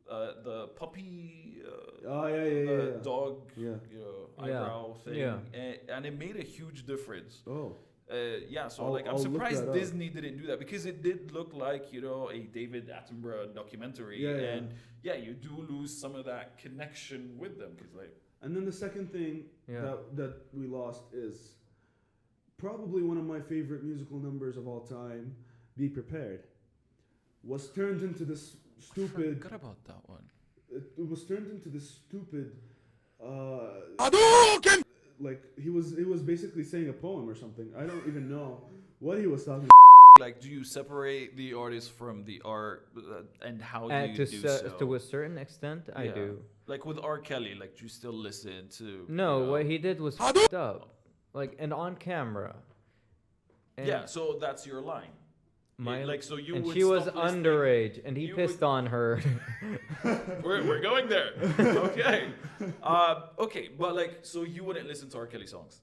the puppy, the dog, Yeah. eyebrow thing, Yeah. and it made a huge difference. Oh, So I'll- like I'm I'll look surprised that up. Disney didn't do that because it did look like a David Attenborough documentary, Yeah, yeah. and you do lose some of that connection with them because like. and then the second thing Yeah. that we lost is probably one of my favorite musical numbers of all time. Be Prepared was turned into this stupid. Forgot about that one. It was turned into this stupid. Like he was basically saying a poem or something. I don't even know what he was talking. Like, do you separate the artist from the art, and how do And you do so? to a certain extent, I Yeah. do. Like with R. Kelly, like do you still listen to? No, you know- what he did was fucked up, like and on camera. And Yeah, so that's your line. Like so you and would she was stop listening- underage, and he you pissed would- on her. We're going there. Okay. Okay, but like, so you wouldn't listen to R. Kelly songs?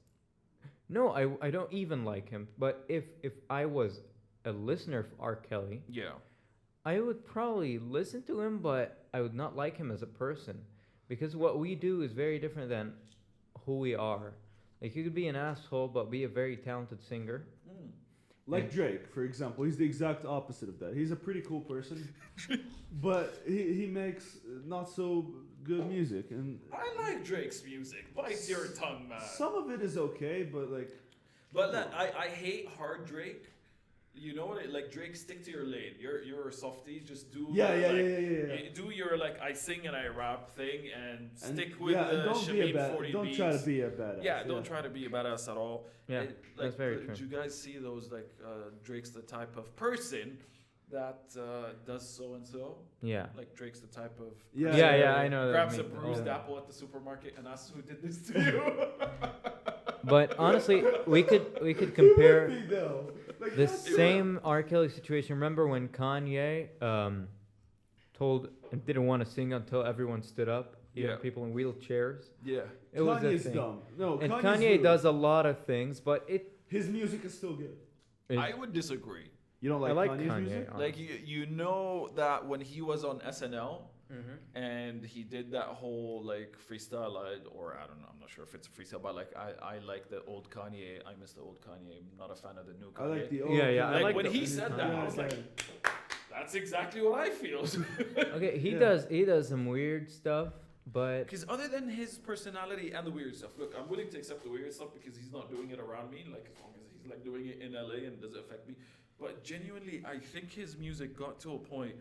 No, I don't even like him. But if I was a listener of R. Kelly, Yeah. I would probably listen to him, but I would not like him as a person, because what we do is very different than who we are. Like you could be an asshole, but be a very talented singer. Like Drake, for example, he's the exact opposite of that. He's a pretty cool person, but he makes not so good music, and I like Drake's music. Bite your tongue, man. some of it is okay, but like But I hate hard Drake. You know what? Like Drake, stick to your lane. You're a softie. Just do yeah. Do your like I sing and I rap thing and And stick with and the don't be a Shamim bad, 40 don't beats. try to be a badass. Yeah, don't try to be a badass at all. Yeah, that's very true. Did you guys see those like Drake's the type of person that does so and so? Yeah. Like Drake's the type of Yeah, person Yeah, I know that grabs a meme. bruised Yeah. apple at the supermarket and asks who did this to you. But honestly, we could compare Like, the that's- same R. Kelly situation. Remember when Kanye told and didn't want to sing until everyone stood up, even Yeah. people in wheelchairs? Yeah. It was a Kanye's thing. dumb. No, And Kanye's Kanye rude. does a lot of things, but His music is still good. I would disagree. You don't I like, like Kanye's Kanye. music? Like you know that when he was on SNL Mm-hmm. and he did that whole like freestyle, or I don't know, I'm not sure if it's a freestyle, but like I like the old Kanye. I miss the old Kanye. I'm not a fan of the new Kanye. I like the old. Yeah, yeah, I Like, like when the- he said that, I was like, that's exactly what I feel. Okay, he Yeah. does some weird stuff, but Because other than his personality and the weird stuff, look, I'm willing to accept the weird stuff because he's not doing it around me. Like as long as he's like doing it in LA and it doesn't affect me. But genuinely, I think his music got to a point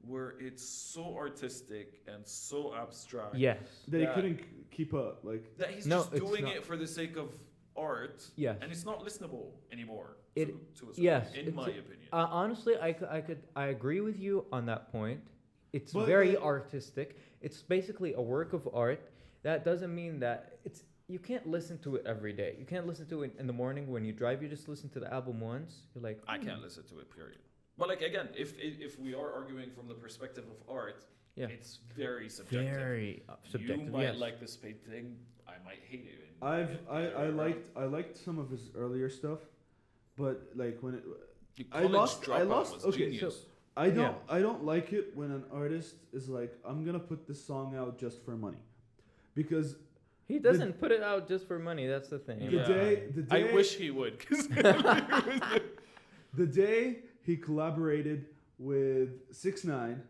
where it's so artistic and so abstract yes. They Yeah. couldn't keep up. Like, that he's No, just it's doing not. it for the sake of art, Yes. and it's not listenable anymore. It- to a certain yes, in it's- my opinion. Honestly, I agree with you on that point. It's But very like- artistic. It's basically a work of art. That doesn't mean that you can't listen to it every day. You can't listen to it in the morning when you drive. You just listen to the album once. You're like, I can't listen to it. Period. But like again, if we are arguing from the perspective of art, Yeah. it's very subjective. very subjective. You might Yes. like this painting. I might hate it. I liked some of his earlier stuff, but like when it, I College lost- Dropout lost- was okay, genius. I don't like it when an artist is like, I'm gonna put this song out just for money, because He doesn't put it out just for money. That's the thing. the Yeah. day I wish he would. 'Cause the day he collaborated with 6ix9ine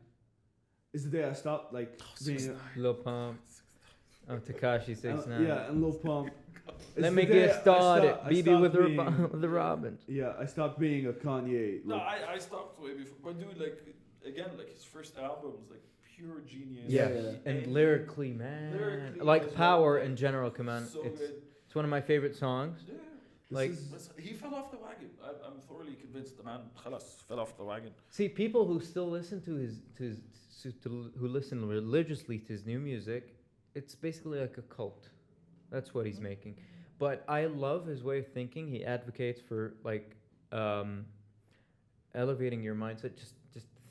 is the day I stopped like being 6ix9ine. Lil Pump. Oh, Tekashi 6ix9ine. yeah, and Lil Pump. It's Let the me day get started. I BB stopped with being- the Robins. Yeah, I stopped being a Kanye. No, Like, I stopped way before. But dude, like again, like his first album was like pure genius. Yeah, Yeah. and lyrically, man, Lyrically like as well, Power like, in general, come on, So it's good. one of my favorite songs. Yeah. Like, He fell off the wagon. I'm thoroughly convinced the man خلاص fell off the wagon. see, people who still listen to who listen religiously to his new music, it's basically like a cult. That's what he's making. But I love his way of thinking. He advocates for like elevating your mindset, just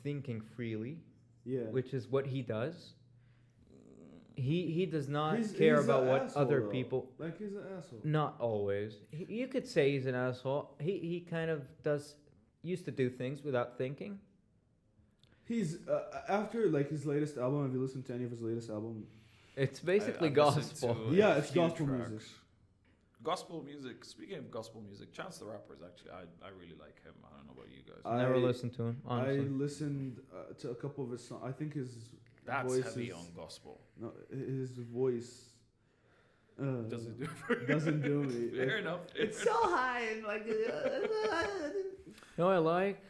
thinking freely, yeah. which is what he does. He does not He's- care he's about a what asshole, other though. people. Like he's an asshole. Not always. You could say he's an asshole. He kind of used to do things without thinking. He's after like his latest album. Have you listened to any of his latest album? It's basically I've listened gospel. to a Yeah, it's few gospel tracks. music. Gospel music. Speaking of gospel music, Chance the Rapper is actually I really like him. I don't know about you guys. Never I- listened to him, honestly. I listened to a couple of his songs. I think his That's voice heavy is, on gospel. No, his voice Doesn't do it for you. doesn't do me. Fair enough. It's so high and like No, I like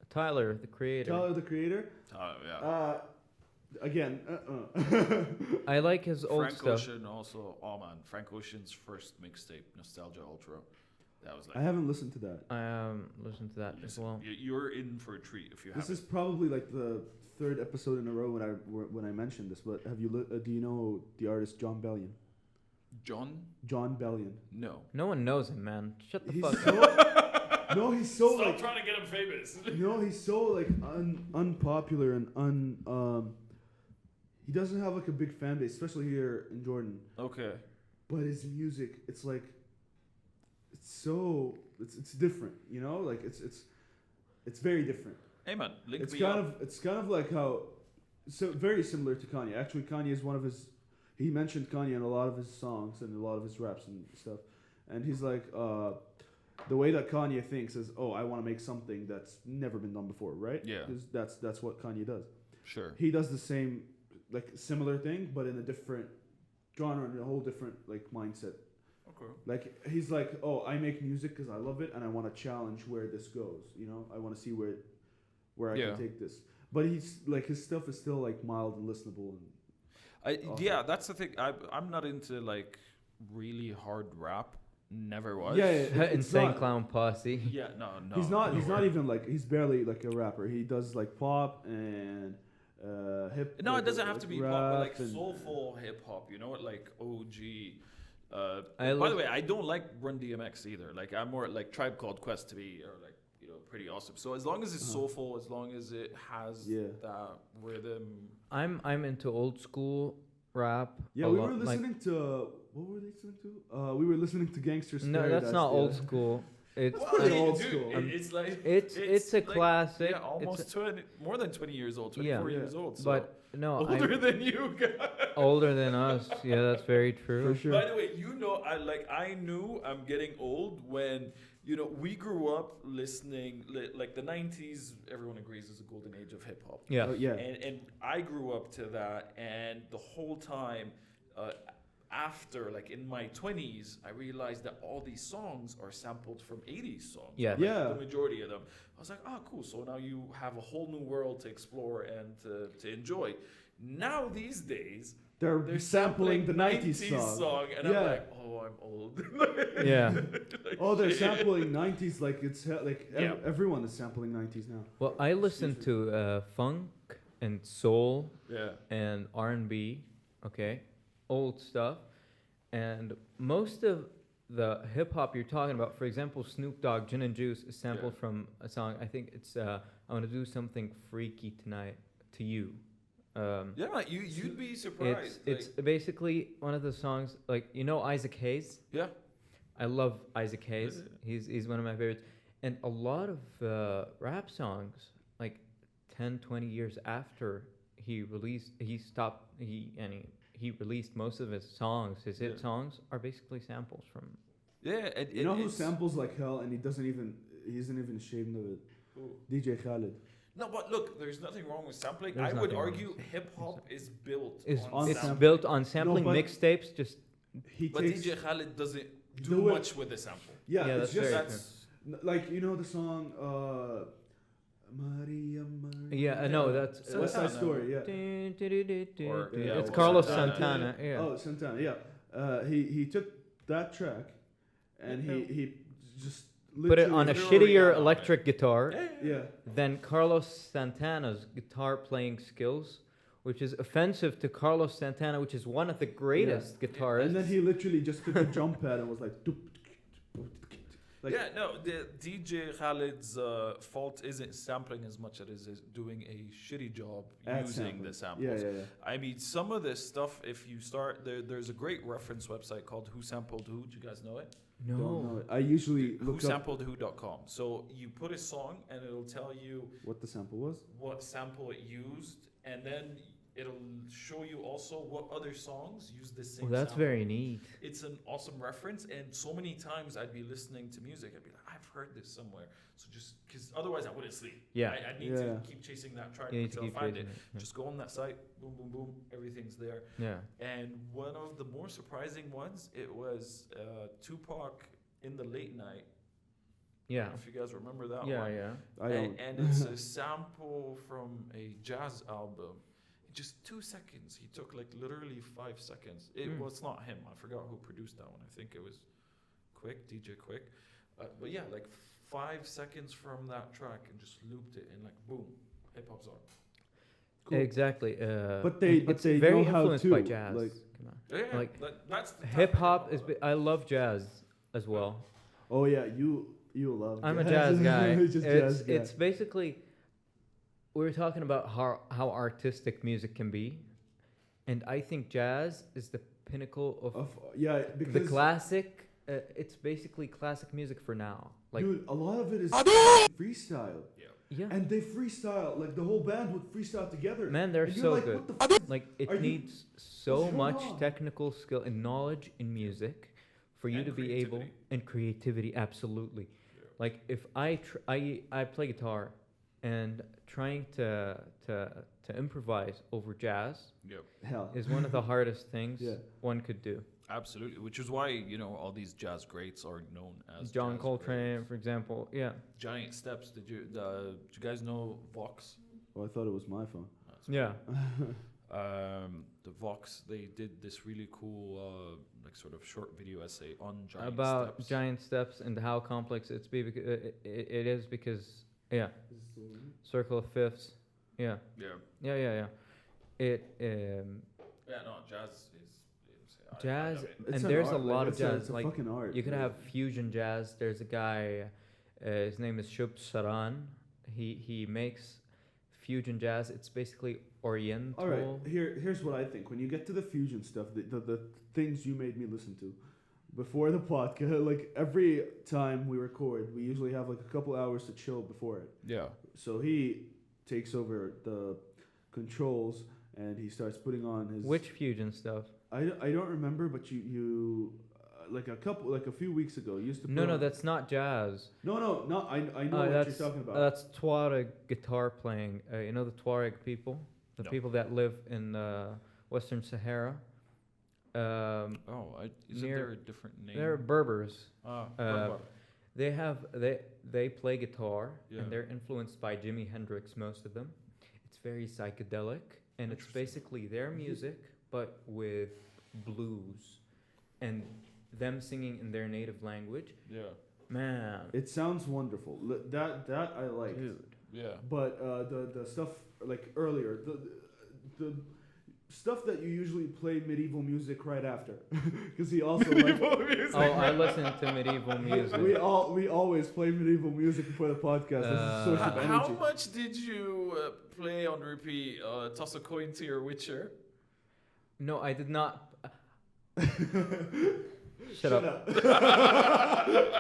Tyler, the creator. Tyler the Creator. Yeah. Again. I like his old Frank stuff. Ocean also. Oh man, Frank Ocean's first mixtape, Nostalgia Ultra. That was like. I haven't listened to that. I listened to that as listen, well. you're in for a treat if you This haven't. is probably like the third episode in a row when I mentioned this. But have you do you know the artist John Bellion? John? John Bellion. No. No one knows him, man. Shut the He's fuck so, up. no, he's so Stop like trying to get him famous. he's so like unpopular and he doesn't have like a big fan base, especially here in Jordan. Okay. But his music, it's like it's different, you know? Like it's very different. Hey man, link It's me kind up. of like how very similar to Kanye. Actually, Kanye is one of his. He mentioned Kanye in a lot of his songs and a lot of his raps and stuff. And he's like, the way that Kanye thinks is, oh, I want to make something that's never been done before, right? Yeah. 'Cause that's what Kanye does. Sure. He does the same, like similar thing, but in a different genre and a whole different like mindset. Okay. Like he's like, oh, I make music because I love it and I want to challenge where this goes. You know, I want to see where I Yeah. can take this. But he's like his stuff is still like mild and listenable. And Awesome. Yeah, that's the thing. I'm not into like really hard rap. Never was. Yeah, yeah. It's Insane not- Clown Posse. Yeah, no. he's not. He's no not way. even like. He's barely like a rapper. He does like pop and hip. No, like, it doesn't have to be pop, but like rap and- soulful hip hop. You know what? Like OG. I By the lis- way, I don't like Run DMX either. Like I'm more like Tribe Called Quest to be, or like pretty awesome. So as long as it's soulful, as long as it has Yeah. that rhythm. I'm into old school rap. Yeah, a we lot, were like- listening to. What were we listening to? We were listening to Gangster's No, Paradise. that's not the old other- school. It's Well, pretty dude, old school. It's like it's a like, classic. Yeah, It's almost 20, more than 20 years old, 24 Yeah. years old. So but no, older I'm than you guys. older than us. Yeah, that's very true. For sure. By the way, I knew I'm getting old when we grew up listening like the 90s. Everyone agrees is a golden age of hip hop. Yeah. Oh, yeah. And I grew up to that, and the whole time, after like in my 20s, I realized that all these songs are sampled from 80s songs. Yeah. Like, Yeah. the majority of them. I was like, oh, cool. So now you have a whole new world to explore and to enjoy. Now these days, they're sampling the 90s song. and Yeah. I'm like, oh, I'm old. Yeah. Like, Oh, they're shit. sampling 90s like it's Yeah. everyone is sampling 90s now. Well, I listen to funk and soul Yeah. and R&B, okay, old stuff, and most of the hip hop you're talking about, for example, Snoop Dogg, Gin and Juice, is sampled Yeah. from a song. I think it's I want to do something freaky tonight to you. Yeah, man, you'd be surprised. It's basically one of the songs, like, you know, Isaac Hayes. yeah. I love Isaac Hayes. Yeah. He's one of my favorites. And a lot of rap songs, like 10, 20 years after he released, he released most of his songs. His hit Yeah. songs are basically samples from. Yeah, You know who samples like hell and he isn't even ashamed of it? Who? DJ Khaled. No, but look, there's nothing wrong with sampling. There's I would nothing wrong argue with hip hop is built Is on it's sampling. built on sampling but- mixtapes. Just He But takes DJ Khaled doesn't do Do it- much with the sample. yeah, Yeah, it's that's just very That's like you know the song Maria Maria. yeah, no, that's West Side Santana. Story. Yeah. Or, yeah, It's or Carlos Santana. Santana. Yeah. Oh, Santana. Yeah. He took that track and he just Put it on a Literally shittier on it. electric guitar yeah. than Carlos Santana's guitar playing skills, which is offensive to Carlos Santana, which is one of the greatest guitarists. And then he literally just took a jump pad and was like, doop, like yeah, no, the DJ Khaled's fault isn't sampling as much as it is doing a shitty job at using sampling. the samples. Yeah. I mean, some of this stuff, if you start, there's a great reference website called Who Sampled Who. Do you guys know it? Don't know no. it. I usually look up WhoSampledWho.com. So you put a song and it'll tell you what the sample was. what sample it used, and then it'll show you also what other songs use the same Well, that's sample. very neat. It's an awesome reference, and so many times I'd be listening to music, I'd be like, I've heard this somewhere. So just because otherwise I wouldn't sleep. Yeah. I need Yeah. to keep chasing that track You need to until I keep find chasing it. it. Just go on that site, boom, boom, boom, everything's there. Yeah. And one of the more surprising ones, it was Tupac in the Late Night. I Yeah. don't know if you guys remember that Yeah. one. Yeah. I don't. And it's a sample from a jazz album. Just 2 seconds. He took like literally 5 seconds. It was not him. I forgot who produced that one. I think it was DJ Quick. But yeah, like 5 seconds from that track and just looped it and like boom, hip hop song. Cool. Exactly. But they it's they very know how influenced by to, jazz. like- Come on. Yeah, Like, that's the type Hip of hop hip-hop is. I love jazz as well. Oh yeah, you love. I'm a jazz guy. Just jazz guy. It's basically we were talking about how artistic music can be, and I think jazz is the pinnacle of yeah, because the classic. It's basically classic music for now. Like dude, a lot of it is freestyle, yeah, and they freestyle like the whole band would freestyle together. man, they're and you're so like, good. What the Like Are it you- needs so what's much wrong? technical skill and knowledge in music for you And to be able creativity. and creativity. Absolutely. Like if I play guitar, and trying to improvise over jazz Yep. hell? is one of the hardest things Yeah. one could do. Absolutely. Which is why, all these jazz greats are known as John jazz Coltrane, greats. for example. Yeah. Giant Steps. Did you guys know Vox? Oh, I thought it was my phone. Yeah. The Vox, they did this really cool, like sort of short video essay on Giant About Steps. giant steps and how complex it is because circle of fifths. Yeah. Yeah. It Yeah, no, jazz is. I jazz love it. It's and an there's art, a lot of it's jazz. It's a Like fucking art. you could man. have fusion jazz. There's a guy, his name is Shub Saran. He makes fusion jazz. It's basically Oriental. All right, here's what I think. When you get to the fusion stuff, the things you made me listen to before the podcast, like every time we record, we usually have like a couple hours to chill before it. Yeah. So he takes over the controls and he starts putting on his. Which fusion stuff? I don't remember, but you like a few weeks ago you used to. No, put on- that's not jazz. No, I know what that's you're talking about. That's Tuareg guitar playing. You know the Tuareg people, the No. people that live in Western Sahara. Isn't Near- there a different name? They're Berbers. Berber. They play guitar Yeah. and they're influenced by Jimi Hendrix. Most of them. It's very psychedelic and it's Interesting. basically their music but with blues, and them singing in their native language. Yeah. Man, It sounds wonderful. That I like. dude. Yeah. But the stuff like earlier, the stuff that you usually play medieval music right after, because he also like, music. Oh, I listen to medieval music. we always play medieval music before the podcast. That's a source of How energy. much did you play on repeat? Toss a coin to your Witcher. No, I did not. Shut up.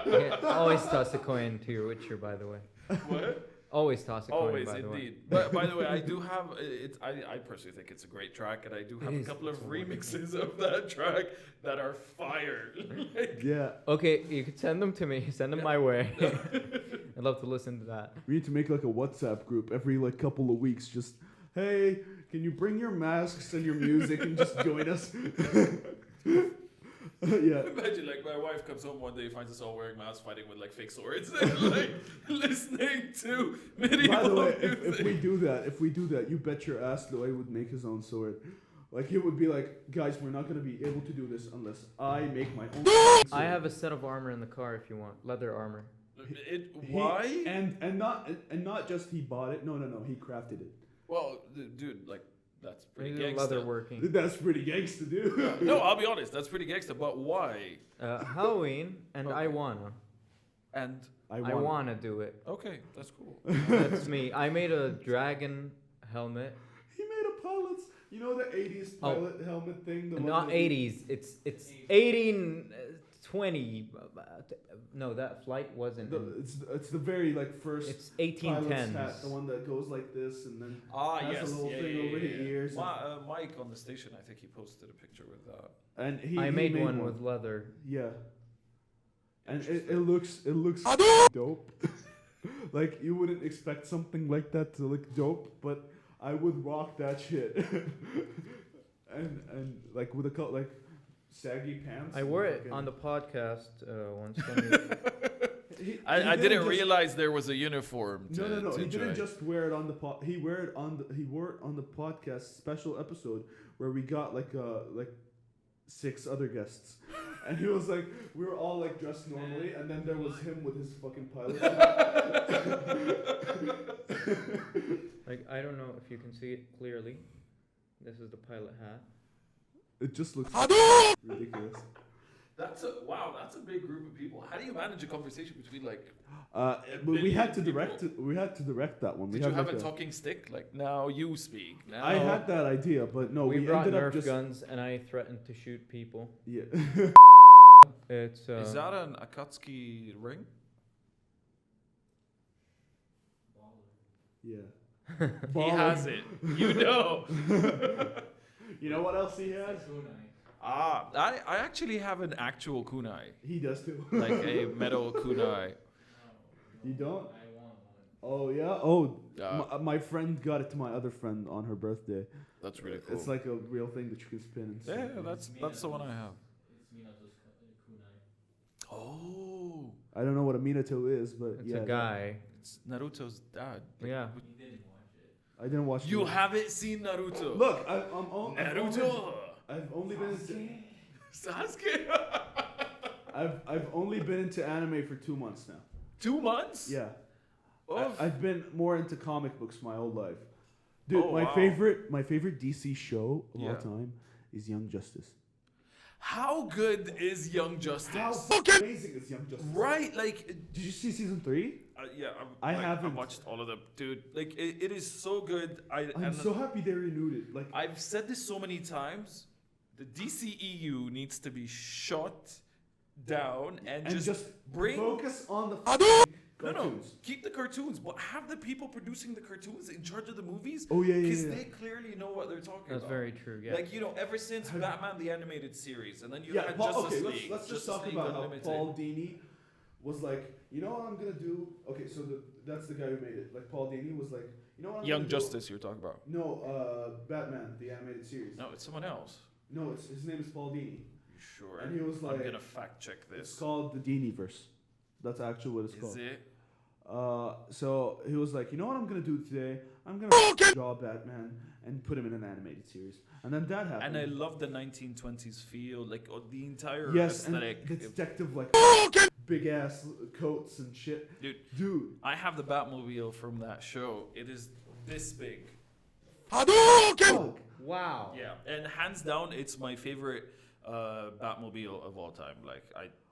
Okay, always toss a coin to your Witcher, by the way. What? Always toss a coin, Always, by the way. indeed. But by the way, I do have it. I personally think it's a great track, and I do have a is. couple of remixes of that track that are fire. Like, Yeah, Okay, you could send them to me. Send them Yeah. my way. I'd love to listen to that. we need to make like a WhatsApp group every like couple of weeks. Just hey, can you bring your masks and your music and just join us? Yeah. imagine like my wife comes home one day, finds us all wearing masks, fighting with like fake swords, and like listening to medieval By the way, music. if we do that, you bet your ass Loai would make his own sword. Like it would be like, guys, we're not gonna be able to do this unless I make my own. Sword. I have a set of armor in the car if you want. Leather armor. Why? And not just he bought it. No, he crafted it. Well, dude, like that's pretty Maybe gangsta. leather working. That's pretty gangsta, dude. No, I'll be honest, that's pretty gangsta. But why? Halloween, and I Okay. wanna. And I want. wanna do it. okay, that's cool. That's me. I made a dragon helmet. He made a pilot's. You know the '80s Oh. pilot helmet thing. The one Not that- 80s. It's 1820. No, that flight wasn't. It's the very like first. It's pilot's 1810s. hat, the one that goes like this and then Ah, has yes. a little thing over the ears. Mike on the station, I think he posted a picture with that. and I he made one with leather. Yeah. And it looks dope. Like you wouldn't expect something like that to look dope, but I would rock that shit. and like with a like saggy pants. I and wore it fucking- on the podcast once. When we- I didn't just- realize there was a uniform. To, No. to He didn't join. just wear it on the he wore it on the podcast special episode where we got like 6 other guests, and he was like, we were all like dressed normally, and then there was him with his fucking pilot. like I don't know if you can see it clearly. This is the pilot hat. It just looks ridiculous. That's a big group of people. How do you manage a conversation between like? But we had to direct it. We had to direct that one. Did we you have like a talking stick? Like now you speak. Now I had that idea, but no, we we brought ended up Nerf just guns, and I threatened to shoot people. yeah. It's Is that an Akatsuki ring? Yeah. He has it. You know. You know what else he has? I actually have an actual kunai, He does too. like a metal kunai. You don't? Oh yeah. Oh, Uh, my friend got it to my other friend on her birthday. That's really cool. It's like a real thing that you can spin and stuff. yeah, that's the one I have. Oh, I don't know what a Minato is, but it's yeah. a guy. it's Naruto's dad. Yeah. I didn't watch. You the- haven't seen Naruto? Look, Naruto. I've only been into. Sasuke. I've only been into anime for 2 months now. 2 months? Yeah. Of- I've been more into comic books my whole life. Dude, Oh, my wow. favorite DC show of all Yeah. time is Young Justice. How good is Young Justice? How amazing is Young Justice? Right, like, Did you see season 3? yeah, I I haven't. watched all of them, dude. Like, it is so good. I'm so happy they renewed it. Like, I've said this so many times. The DCEU needs to be shut down and, just bring. focus on the No, cartoons. keep the cartoons, but have the people producing the cartoons in charge of the movies. Oh yeah, Because yeah. they clearly know what they're talking That's about. very true. Yeah. Like, ever since Batman the Animated Series, and then you Yeah, had Paul, Justice okay, League. let's just Justice talk League about how Unlimited. Paul Dini was like, you know what I'm gonna do? Okay, so that's the guy who made it. Like, Paul Dini was like, you know what I'm Young gonna do? Justice, you're talking about. No, Batman, the animated series. No, it's someone else. No, his name is Paul Dini. You sure? And he was I'm like- gonna fact check It's this. called the Diniverse. That's actually what it's Is called. it? So he was like, you know what I'm gonna do today? I'm gonna draw Batman and put him in an animated series. And then that happened. And I love the 1920s feel, like the entire yes, and aesthetic. the detective like big ass coats and shit. Dude. I have the Batmobile from that show. It is this big. Fuck. Wow. Yeah, and hands down, it's my favorite Batmobile of all time. Like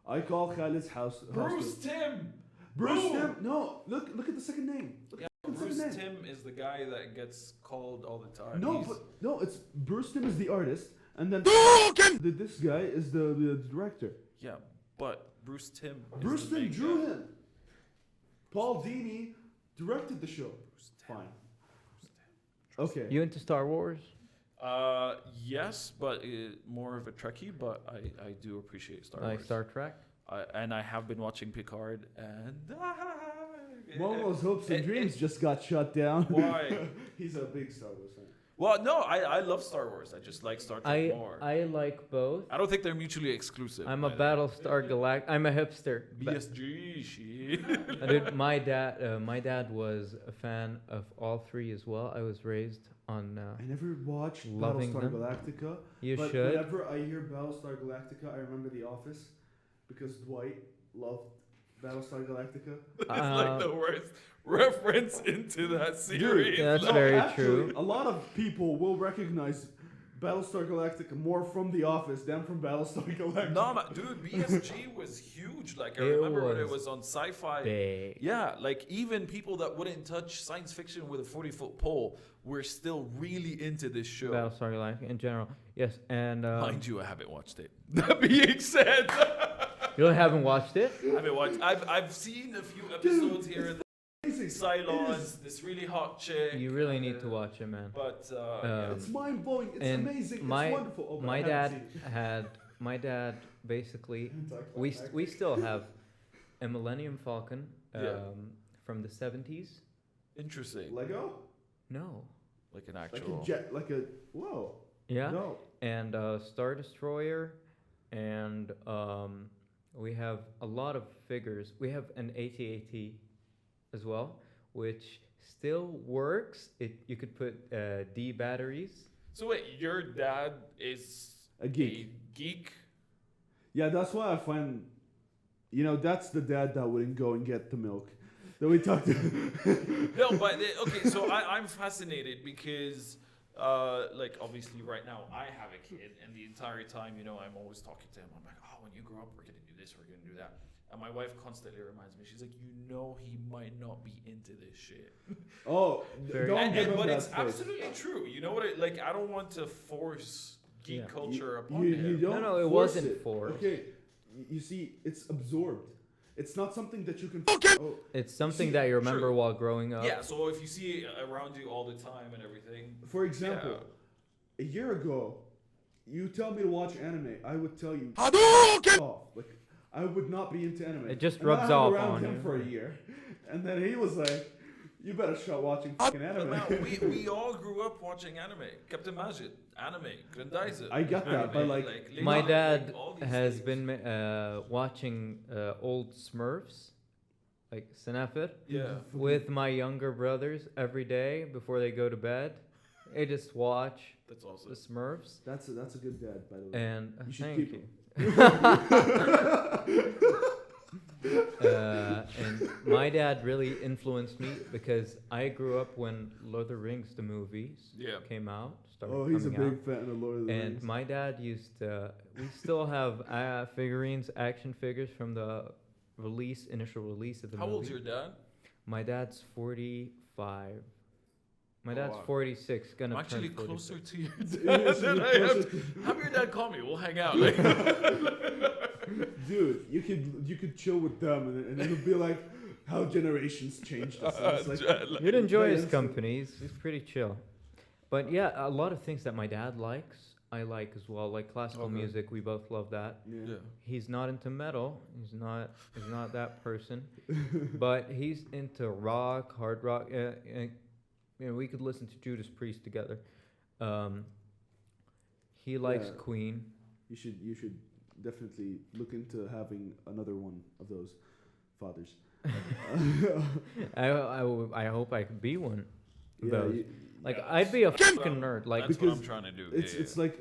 I call Khaled's house. Bruce Timm. Bruce Boom! Timm. No, look at the second name. Look Yeah, at the Bruce second name. Timm is the guy that gets called all the time. No, He's- but no, it's Bruce Timm is the artist, and then this guy is the director. yeah, but Bruce Timm. Is Bruce the Timm main drew guy. him. Paul Dini directed the show. Bruce Timm. Fine. Okay. You into Star Wars? Yes, but more of a Trekkie. But I do appreciate Star Like Wars. Star Trek? And I have been watching Picard, and Momo's hopes and dreams just got shut down. Why? He's a big Star Wars fan. Well, no, I love Star Wars. I just like Star Trek more. I like both. I don't think they're mutually exclusive. I'm a Battlestar Galactic. I'm a hipster. BSG shit. Dude, my dad was a fan of all three as well. I was raised on. I never watched Loving Battlestar them. Galactica. You but should. whenever I hear Battlestar Galactica, I remember The Office because Dwight loved Battlestar Galactica. It's like the worst reference into that series. Dude, that's Like, very actually, true. A lot of people will recognize Battlestar Galactica more from The Office than from Battlestar Galactica. no, man, dude, BSG was huge. Like I It remember when it was was on Sci-Fi. Big. Yeah, like even people that wouldn't touch science fiction with a 40-foot pole were still really into this show. Battlestar Galactica in general. Yes, and Mind you, I haven't watched it. That being said, you haven't watched it? I haven't watched. I've seen a few episodes here and there. Amazing. Cylons, this really hot chick. You really need to watch it, man. But It's mind blowing. It's and amazing. my it's wonderful. Oh, but my I haven't dad seen it. had my dad basically we still have a Millennium Falcon Yeah. from the 70s. interesting, Lego, No. like an like actual. a jet, like a whoa. Yeah. No. And Star Destroyer, and we have a lot of figures. We have an AT-AT as well, which still works. You could put D batteries. So wait, your dad is A geek. geek? Yeah, that's why I find, that's the dad that wouldn't go and get the milk that we talked to. No, but okay. So I'm fascinated because, like, obviously, right now I have a kid, and the entire time, I'm always talking to him. I'm like, oh, when you grow up, we're gonna do this, we're gonna do that. And my wife constantly reminds me. She's like, he might not be into this shit. Oh, Very- don't give him But that it's space. absolutely true. You know what? I don't want to force geek Yeah. culture upon You him. don't No, it force wasn't it. forced. Okay, you see, it's absorbed. It's not something that you can. Oh, It's something See, that you remember true. while growing up. Yeah. So if you see it around you all the time and everything, for example, a year ago, you tell me to watch anime, I would tell you off. Like, I would not be into anime. It just And I rubs hung off around on him you. for a year, and then he was like, "You better start watching fucking But anime." now, we all grew up watching anime. Captain Majid, anime, Grandizer. I get that, but, like, My Lego, dad all these has things. been watching old Smurfs, like Senefit, Yeah. with my younger brothers every day before they go to bed. They just watch That's awesome. the Smurfs, That's a good dad, by the way. and You should thank keep you. him. And my dad really influenced me because I grew up when Lord of the Rings, the movies, Yeah. came out. Started Oh, he's a coming big fan of Lord of the And Rings. my dad used to. We still have figurines, action figures from the initial release of the How movie. old's your dad? My dad's 45. My Oh, dad's wow. 46. Gonna I'm actually turn 46. closer to your Yeah, dad so than you're I am. closer to- Have your dad call me. We'll hang out. Like, Dude, you could chill with them, and it'll be like how generations changed us. And it's like, You'd enjoy his Yes. company. He's pretty chill. But yeah, a lot of things that my dad likes, I like as well. Like classical Okay. music, we both love that. yeah. He's not into metal. He's not that person. But he's into rock, hard rock. We could listen to Judas Priest together. He likes Yeah. Queen. You should definitely look into having another one of those fathers. I hope I could be one. Yeah, Those. you- Like Yeah, I'd be a that's what fucking I'm- nerd. Like that's what I'm because trying to do. it's like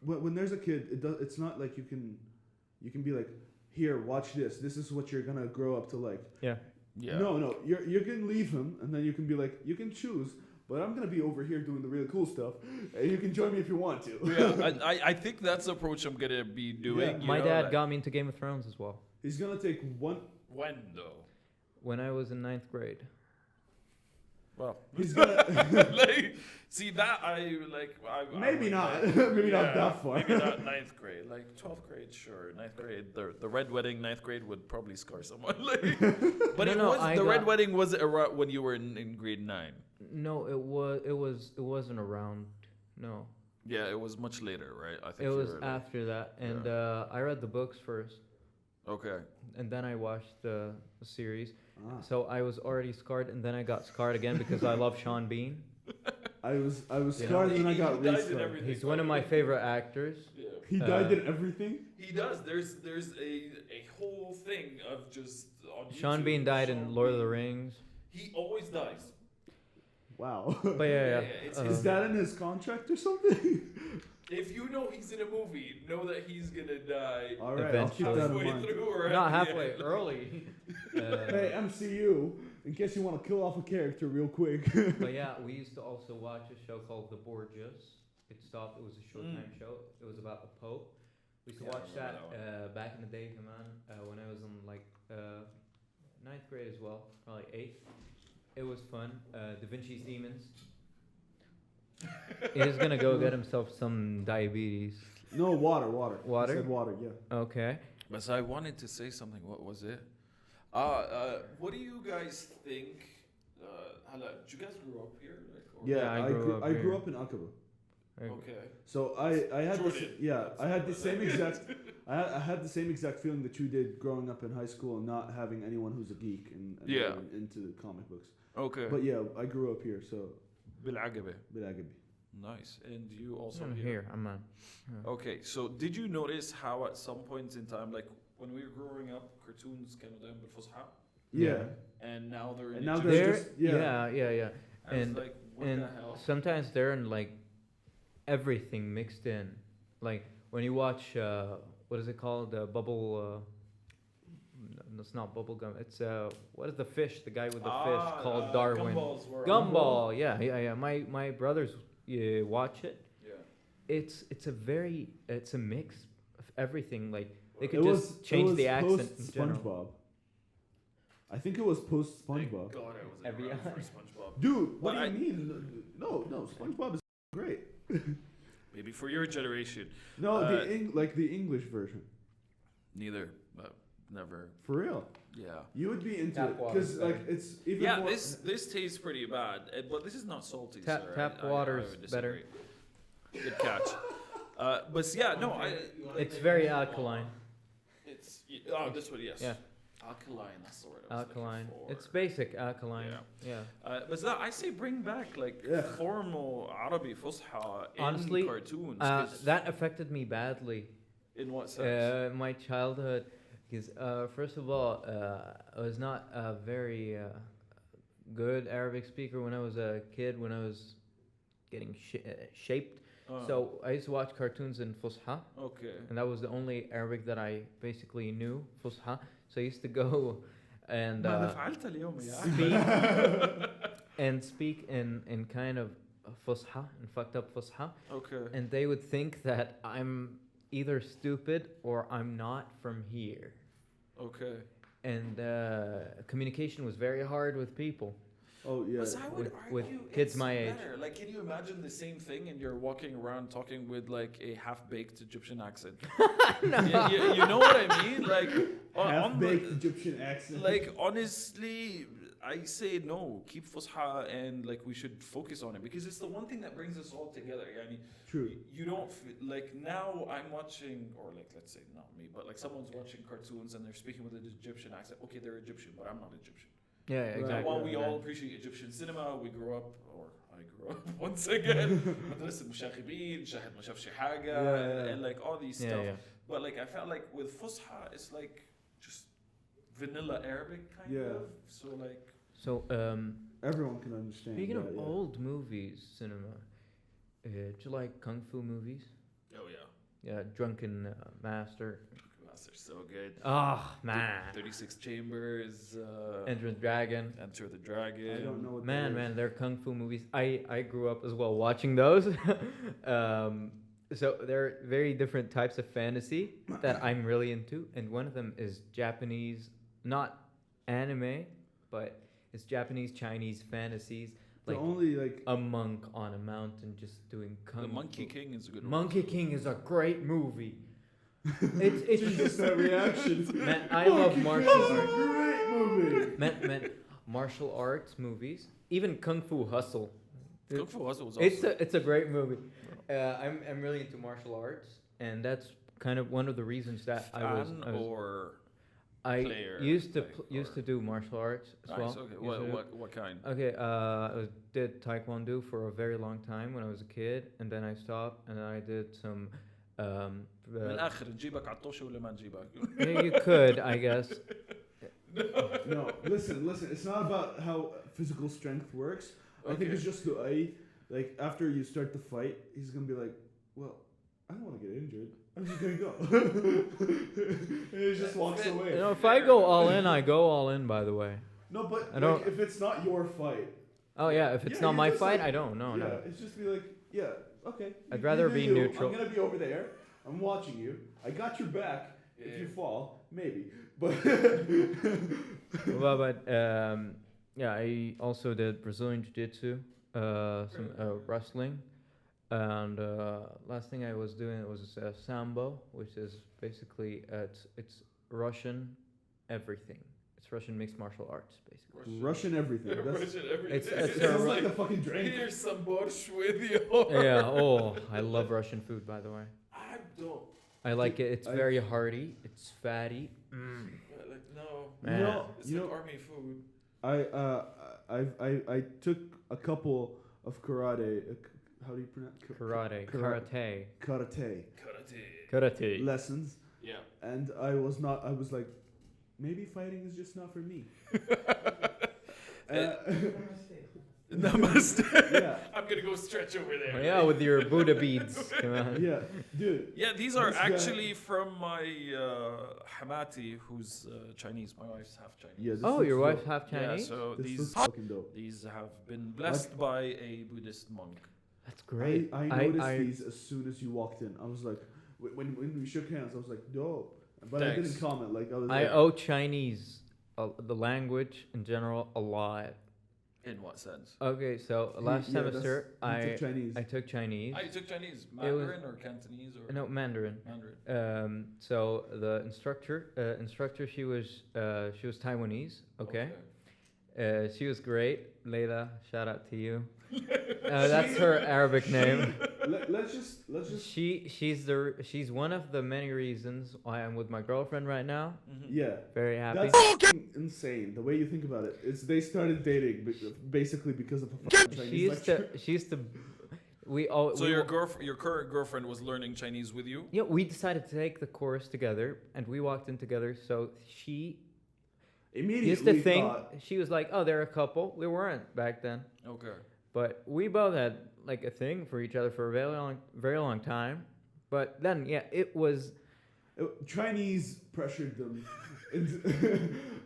when there's a kid, it's not like you can be like, here, watch this. This is what you're gonna grow up to like. yeah. yeah. No, you can leave him, and then you can be like, you can choose. But I'm gonna be over here doing the really cool stuff, and you can join me if you want to. Yeah, I think that's the approach I'm gonna be doing. Yeah. you My know, dad like- got me into Game of Thrones as well He's gonna take one. When though? when I was in 9th grade. Well, He's gonna. like, see that I like. Maybe not. like, Maybe not that far. Maybe not 9th grade. Like 12th grade, sure. 9th grade, the red wedding. 9th grade would probably scar someone. Like, but No, it was I the red got- wedding was around when you were in grade 9. No, it wasn't around. No, Yeah, it was much later, right? I think it you was were, like- after that, and I read the books first, Okay. and then I watched the series. Ah, So I was already scarred, and then I got scarred again because I love Sean Bean. I was Yeah. scarred, and I He got died in rescarred. everything. He's one of my favorite actors. Yeah. He died Uh, in everything. He does. There's a whole thing of just on Sean YouTube, Bean died in Sean Lord of the Bean. Rings. He always dies. Wow. But yeah. it's Is that in his contract or something? If you know he's in a movie, know that he's gonna die All right, I'll keep Eventually. that in halfway mind. through or Not at the halfway, end. early. Hey, MCU, in case you want to kill off a character real quick. But yeah, we used to also watch a show called The Borgias. It stopped. It was a Showtime show. It was about the Pope. We used to Yeah, I watch remember that back in the day, man. When I was in like 9th grade as well, probably 8th. It was fun. Da Vinci's Demons. He's gonna go get himself some diabetes. No, water. Water? I said water, yeah. Okay. But so I wanted to say something. What was it? What do you guys think? Hala, did you guys grow up here? Like, or Yeah, I I grew grew, up I grew here. up in Aqaba. Okay. So I had this, Jordan. yeah, I had the same exact I had the same exact feeling that you did growing up in high school and not having anyone who's a geek and Yeah. into comic books. Okay. But yeah, I grew up here, so بالعقبة. Bilagabi. Nice. And you also I'm here. here. I'm on. Okay. So did you notice how at some points in time, like when we were growing up, cartoons كانوا دايما بالفصحى, Yeah. and now they're in And now Egyptian? they're They're, just- yeah. yeah. I was And like, what and the hell? sometimes they're in like everything mixed in. Like when you watch what is it called? Bubble. It's not bubble gum. It's what is the fish? The guy with the fish called Darwin. Gumballs were Gumball. Yeah. My brothers watch it. Yeah. It's a mix of everything. Like they could It just was change the accent in post general. SpongeBob. I think it was post Thank SpongeBob. God I wasn't Every around for eye. SpongeBob. Dude, what But do you mean? No, SpongeBob is great. Maybe for your generation. No, Uh, like the English version. Neither. But never. For real. Yeah. You would be into Tap it water's because like better. it's even Yeah, more. this tastes pretty bad, but this is not salty. Tap- sir. tap I water's would better. disagree. Good catch. But yeah, no, It's very alkaline. It's this one, yes. Yeah. Alkaline. That's the word. I was Alkaline. looking for. It's basic alkaline. Yeah. But that, I say bring back like Yeah. formal Arabi Fusha in Honestly, cartoons. 'cause that affected me badly. in what sense? My childhood, because first of all, I was not a very good Arabic speaker when I was a kid. When I was getting shaped, so I used to watch cartoons in Fusha, Okay. and that was the only Arabic that I basically knew, Fusha. So I used to go and ماذا فعلت اليوم يا speak in kind of Fusha and fucked up Fusha. Okay. And they would think that I'm either stupid or I'm not from here. Okay. And communication was very hard with people. Oh yeah. But I would with argue kids it's my age. better. Like, can you imagine the same thing and you're walking around talking with like a half-baked Egyptian accent? you know what I mean? Like, on the, Half-baked Egyptian accent. like honestly, I say no. Keep Fusha and like we should focus on it because it's the one thing that brings us all together. Yani, True. you don't like now. I'm watching, or like let's say not me, but like someone's watching cartoons and they're speaking with an Egyptian accent. Okay, they're Egyptian, but I'm not Egyptian. Yeah, Right. exactly. While we all appreciate Egyptian cinema, we grew up, or I grew up once again, مدرسة المشاغبين, شاهد ما شافش حاجة, Yeah. and like all these Yeah, stuff. yeah. But like I felt like with Fusha, it's like just vanilla Arabic kind Yeah. of. So like, So, Everyone can understand. speaking that, of yeah. old movies, cinema, do you like kung fu movies? oh yeah, Yeah, Drunken Master. Master's so good. Oh, man. 36 Chambers. Enter the Dragon. Enter the Dragon. I don't know what Man, that is. man, they're kung fu movies. I grew up as well watching those. So there are very different types of fantasy that I'm really into, and one of them is Japanese, not anime, but it's Japanese Chinese fantasies, The like only like a monk on a mountain just doing kung The fu. Monkey King is a good one. Monkey King is a great movie. It's Jesus, that reaction. Man, I love martial That's a arts. great movie. Man, martial arts movies, even Kung Fu Hustle. Kung Fu Hustle was It's a great movie. I'm really into martial arts, and that's kind of one of the reasons that I player, used to like, used or- to do martial arts as nice. well. Okay. Used to do- What kind? Okay, did taekwondo for a very long time when I was a kid, and then I stopped, and then I did some. من الآخر نجيبك على الطوشة ولا ما نجيبك؟ Yeah, you could, I guess. No, listen. It's not about how physical strength works. I think Okay. it's just like after you start the fight, he's gonna be like, well, I don't want to get injured. I'm just gonna go. And he just walks away. You know, if I go all in, I go all in. By the way. No, but I don't- like, if it's not your fight, Oh yeah, if it's Yeah, not you're my just fight, like- I don't. No, yeah, no. it's just be like, yeah, okay. I'd you rather do be you. neutral. I'm gonna be over there. I'm watching you. I got your back. If you fall, maybe. But But yeah, I also did Brazilian Jiu-Jitsu, some wrestling, and last thing I was doing was sambo, which is basically it's Russian everything. It's Russian mixed martial arts, basically. Russian everything. That's, Russian everything. It's it a sounds Ru- like a fucking drink. Here's some borscht with you. Yeah. Oh, I love Russian food, by the way. I don't. I like it. It's I- very hearty. It's fatty. Like no. Man. You know, It's you like know, army food. I took a couple of karate. How do you pronounce Karate, Karate. karate, Karate karate. lessons, Yeah. and I was like, maybe fighting is just not for me. Namaste. Yeah. I'm gonna go stretch over there. Yeah, with your Buddha beads. Come on. Yeah, dude. Yeah, these are This guy- actually from my Hamati, who's Chinese. My wife's half Chinese. Yeah. This Oh, looks your dope. wife's half Yeah, Chinese? so This these looks fucking dope. have been blessed by a Buddhist monk. That's great. I noticed these as soon as you walked in. I was like, when we shook hands, I was like, dope. But I Thanks. didn't comment. Like I was. I like, owe Chinese, the language in general, a lot. In what sense? Okay, so last yeah, semester that's- he took Chinese. I took Chinese. I took Chinese, It was- Mandarin or Cantonese or No, Mandarin. Mandarin. So the instructor, she was Taiwanese. Okay. She was great. Layla, shout out to you. That's her Arabic name. let's just. She's one of the many reasons why I'm with my girlfriend right now. Yeah. Very happy. That's fucking insane. The way you think about it, it's they started dating basically because of a fucking Chinese lecture. She used to. We all. So we your wa- your current girlfriend was learning Chinese with you? Yeah, we decided to take the course together, and we walked in together. So she Immediately used to think thought, she was like, "Oh, they're a couple." We weren't back then, Okay. but we both had like a thing for each other for a very long time. But then, yeah, it was. Chinese pressured them into.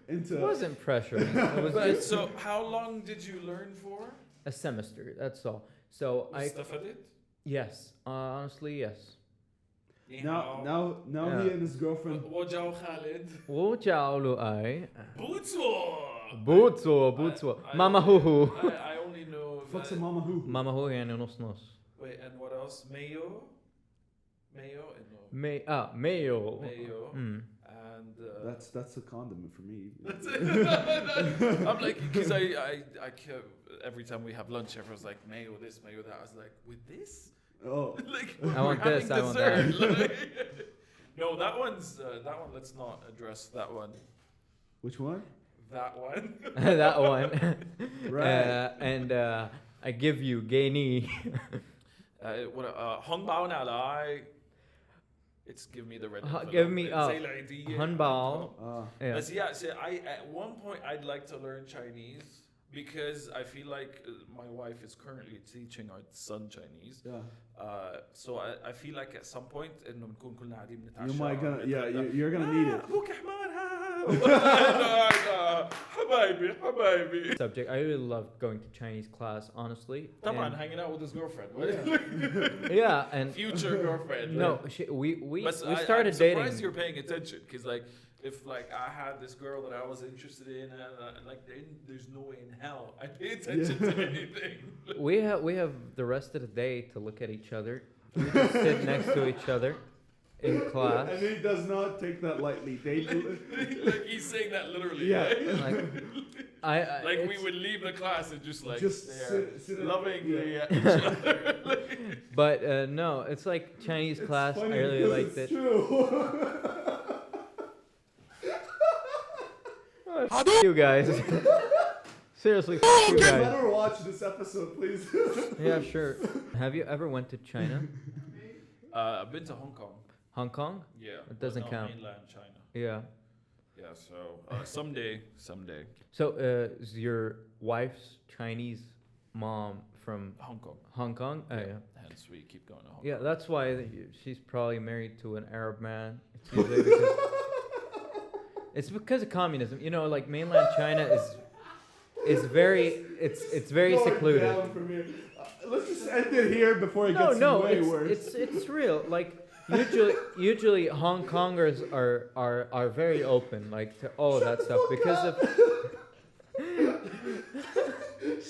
It wasn't pressuring. It was But just so how long did you learn for? a semester. That's all. So استفدت? yes, honestly, yes. now Yeah. he and his girlfriend. وجاو خالد. 我叫Loai. بوتسو. Butsu. Mama huhu. I only know. Fuck's a mama who? Mama huhu and nos. Wait, and what else? Mayo. Mayo and no. Mayo. Mayo. Mm. And That's a condiment for me. that's it. I'm like, because every time we have lunch, everyone's like, mayo this, mayo that. I was like, with this? Oh, Like, I want we're this, having I want dessert. Like- no, that one's that one. Let's not address that one. which one? That one. That one. Right. And I give you 给你 Hong Bao Na Lai. It's give me the red give me envelope. زي العيدية. hanbao. Yeah. But yeah, so at one point I'd like to learn Chinese because I feel like my wife is currently teaching our son Chinese. Yeah. So I feel like at some point إنه نكون كلنا قاعدين بنتعشى. You might gonna, yeah, you're gonna need it. أبوك حمارها. حبايبي حبايبي. Subject. I really loved going to Chinese class, honestly. طبعا And- hanging out with his girlfriend. yeah, and Future girlfriend. no, we started I'm dating. surprised you're paying attention because like if like I had this girl that I was interested in and like there's no way in hell I'd pay attention to anything. We have the rest of the day to look at each other. We just sit next to each other in class. And he does not take that lightly. They Like he's saying that literally. Yeah. Right? Like Like we it's- would leave the class and just like Just stare sit lovingly yeah. at each other. But no, it's like Chinese It's class. funny I really because liked it. it's true. You guys. Seriously, you You guys. better watch this episode, please. Yeah, sure. Have you ever went to China? I've been to Hong Kong. Hong Kong? Yeah. It doesn't but not count. Mainland China. Yeah. Yeah, so someday. So, is your wife's Chinese mom from Hong Kong. Hong Kong? Oh, yeah. Hence we keep going to Hong Yeah, Kong. that's why she's probably married to an Arab man. It's usually because, it's because of communism. You know, like mainland China is very it's very Going secluded. down from here. Let's just end it here before it No, gets no, way worse. it's real. Like usually Hong Kongers are very open, like to all of that stuff because of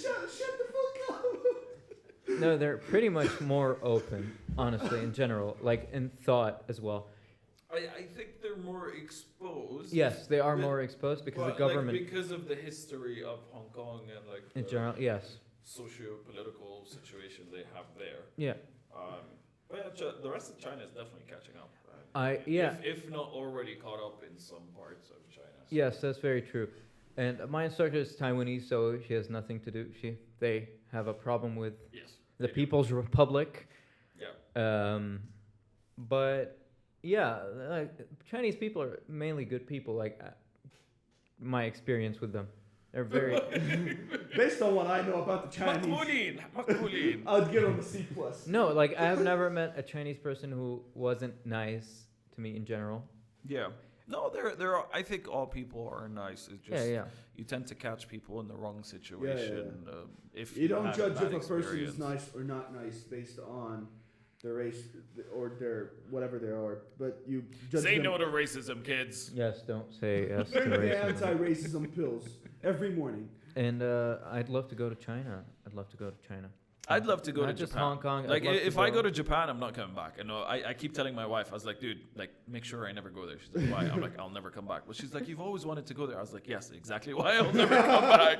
Shut the fuck up. no, they're pretty much more open, honestly, in general, like in thought as well. I think they're more exposed. Yes, they are But- more exposed because the but, government, like, because of the history of Hong Kong and like in the general, yes, socio-political situation they have there. yeah. But yeah, the rest of China is definitely catching up. If not already caught up in some parts of China. So- Yes, that's very true. And my instructor is Taiwanese, so she has nothing to do. They have a problem with Yes. the they do. People's Republic. Yeah. But yeah, like, Chinese people are mainly good people. Like my experience with them, they're very. Based on what I know about the Chinese, مقبولين. I'd give them a C+. No, like I have never met a Chinese person who wasn't nice to me in general. Yeah. No, there are. I think all people are nice. It's just Yeah, yeah. you tend to catch people in the wrong situation. If You don't had a judge bad if a person experience. is nice or not nice based on their race or their whatever they are, but you judge Say them. no to racism, kids. Yes, don't say yes to Take the racism. anti-racism pills every morning. And I'd love to go to China. I'd love to go to China. I'd love to go Not to just Japan. Hong Kong. Like I'd love to if I go to Japan, I'm not coming back. And I keep telling my wife, I was like, dude, like make sure I never go there. She's like, why? I'm like, I'll never come back. But she's like, you've always wanted to go there. I was like, yes, exactly why I'll never come back.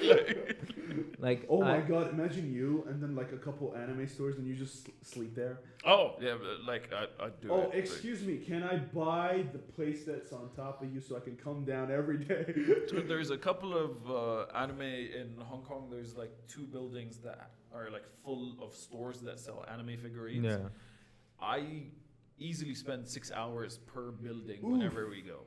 like, Oh my god! Imagine you and then like a couple anime stores and you just sleep there. Oh yeah, but, like I'd do it. Oh, like- excuse me. Can I buy the place that's on top of you so I can come down every day? Dude, there's a couple of anime in Hong Kong. There's like 2 buildings that are like full of stores that sell anime figurines. yeah. I easily spend 6 hours per building Oof. whenever we go.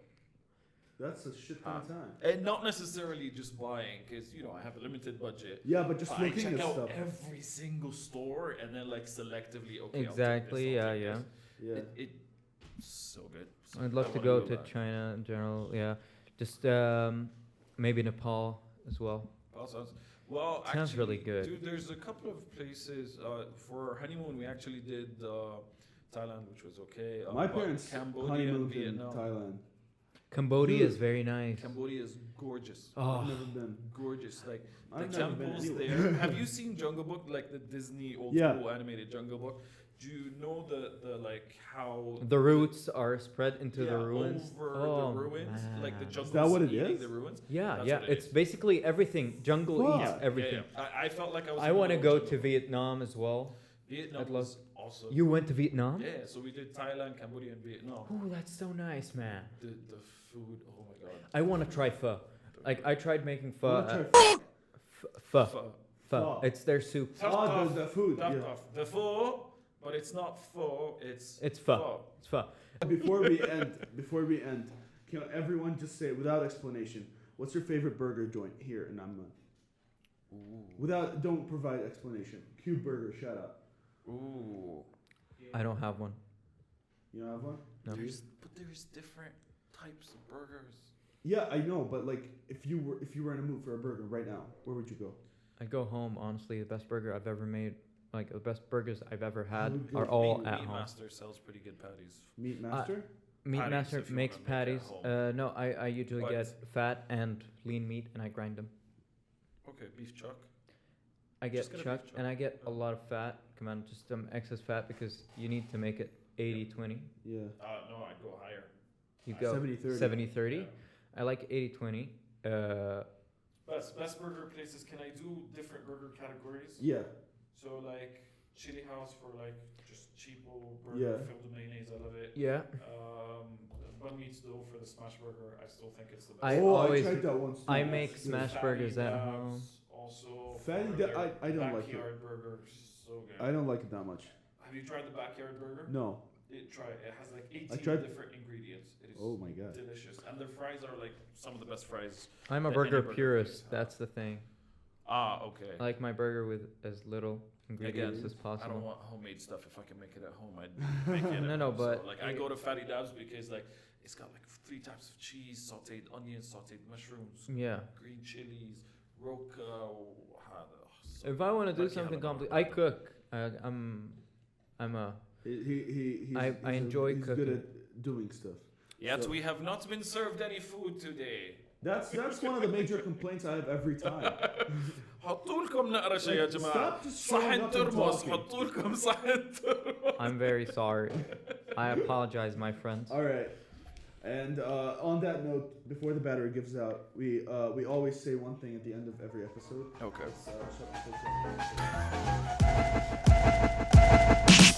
That's a shit ton of time. And not necessarily just buying, because I have a limited budget. Yeah, but just I looking check at out stuff. every single store and then like selectively. Okay, Exactly, I'll take yeah, this, Yeah. It's so good. So I'd I love to wanna go to back. China in general. Yeah, just maybe Nepal as well. Well, Sounds actually, really good. Dude, there's a couple of places for our honeymoon. We actually did Thailand, which was okay. My but parents Cambodia, honeymooned in Vietnam. Thailand. Cambodia Dude. is very nice. Cambodia is gorgeous. I've Oh, never been. Gorgeous, like the I've never been temples anywhere. there. Have you seen Jungle Book, like the Disney old Yeah. school animated Jungle Book? Do you know the like how the roots are spread into the Yeah, ruins. over Oh, the ruins, like the man. jungle that what it eating is? the ruins? Yeah, That's yeah. what it It's is. basically everything. Jungle Fuck. eats Yeah, everything. I felt like I was. I in the want to middle go of to jungle. Vietnam as well. Vietnam I'd love- was awesome. You went to Vietnam? Yeah, so we did Thailand, Cambodia, and Vietnam. Oh, that's so nice, man. The food, oh my god. I want to try pho. Like I tried making pho. Wanna Pho. Pho. Pho. It's their soup. Tough, Oh, tough, the food. tough, Yeah. tough. The pho, but it's not pho, it's It's pho. It's pho. before we end, can everyone just say without explanation, what's your favorite burger joint here in Amman? Don't provide explanation. Cube Burger, shout out. Ooh. I don't have one. You don't have one? No. There's different types of burgers. Yeah, I know, but like if you were in a mood for a burger right now, where would you go? I'd go home. Honestly, the best burger I've ever made, like the best burgers I've ever had, would go are to all Meat at home. Master sells pretty good patties. Meat Master? Meat Patties, Master if you makes wanna make it patties. at home. No, I usually But- get fat and lean meat and I grind them. Okay, beef chuck. I Just get get a chuck beef chuck. and I get a lot of fat. Come on, just some excess fat because you need to make it 80-20. Yeah. No, I'd go higher. You go 70-30. 70-30. Yeah. I like 80-20. Best burger places. Can I do different burger categories? Yeah. So like chili house for like just cheapo burger, Yeah. filled with mayonnaise. I love it. Yeah. Bun meat dough for the smash burger. I still think it's the best. I oh, always- I tried that once. Too. I It's make good. smash Fatty burgers at Dabs, home. Also, Fatty for Da- their I don't like it. backyard burgers. So good. I don't like it that much. Have you tried the backyard burger? No. Try it. It has like 18 tried- different ingredients. It is Oh my god. delicious, and their fries are like some of the best fries. I'm a that burger any burger purist. place has. That's the thing. Okay. I like my burger with as little ingredients Again, as I don't possible. want homemade stuff. If I can make it at home, I'd make it. No, at no, home. but so, like I go to Fatty Dabs because like it's got like 3 types of cheese, sautéed onions, sautéed mushrooms, Yeah. green chilies, roca. If I want to do Like, yeah, something but- complex, I cook. I'm a. He's I enjoy he's cooking. good at doing stuff. Yet So- we have not been served any food today. That's one of the major complaints I have every time. حطوا لكم نقرة شيء يا جماعة. Stop just showing صحن up and ترمس. talking. حطوا لكم صحن ترمس. I'm very sorry. I apologize, my friends. All right. And on that note, before the battery gives out, we always say one thing at the end of every episode. Okay. Let's, shut the folks up.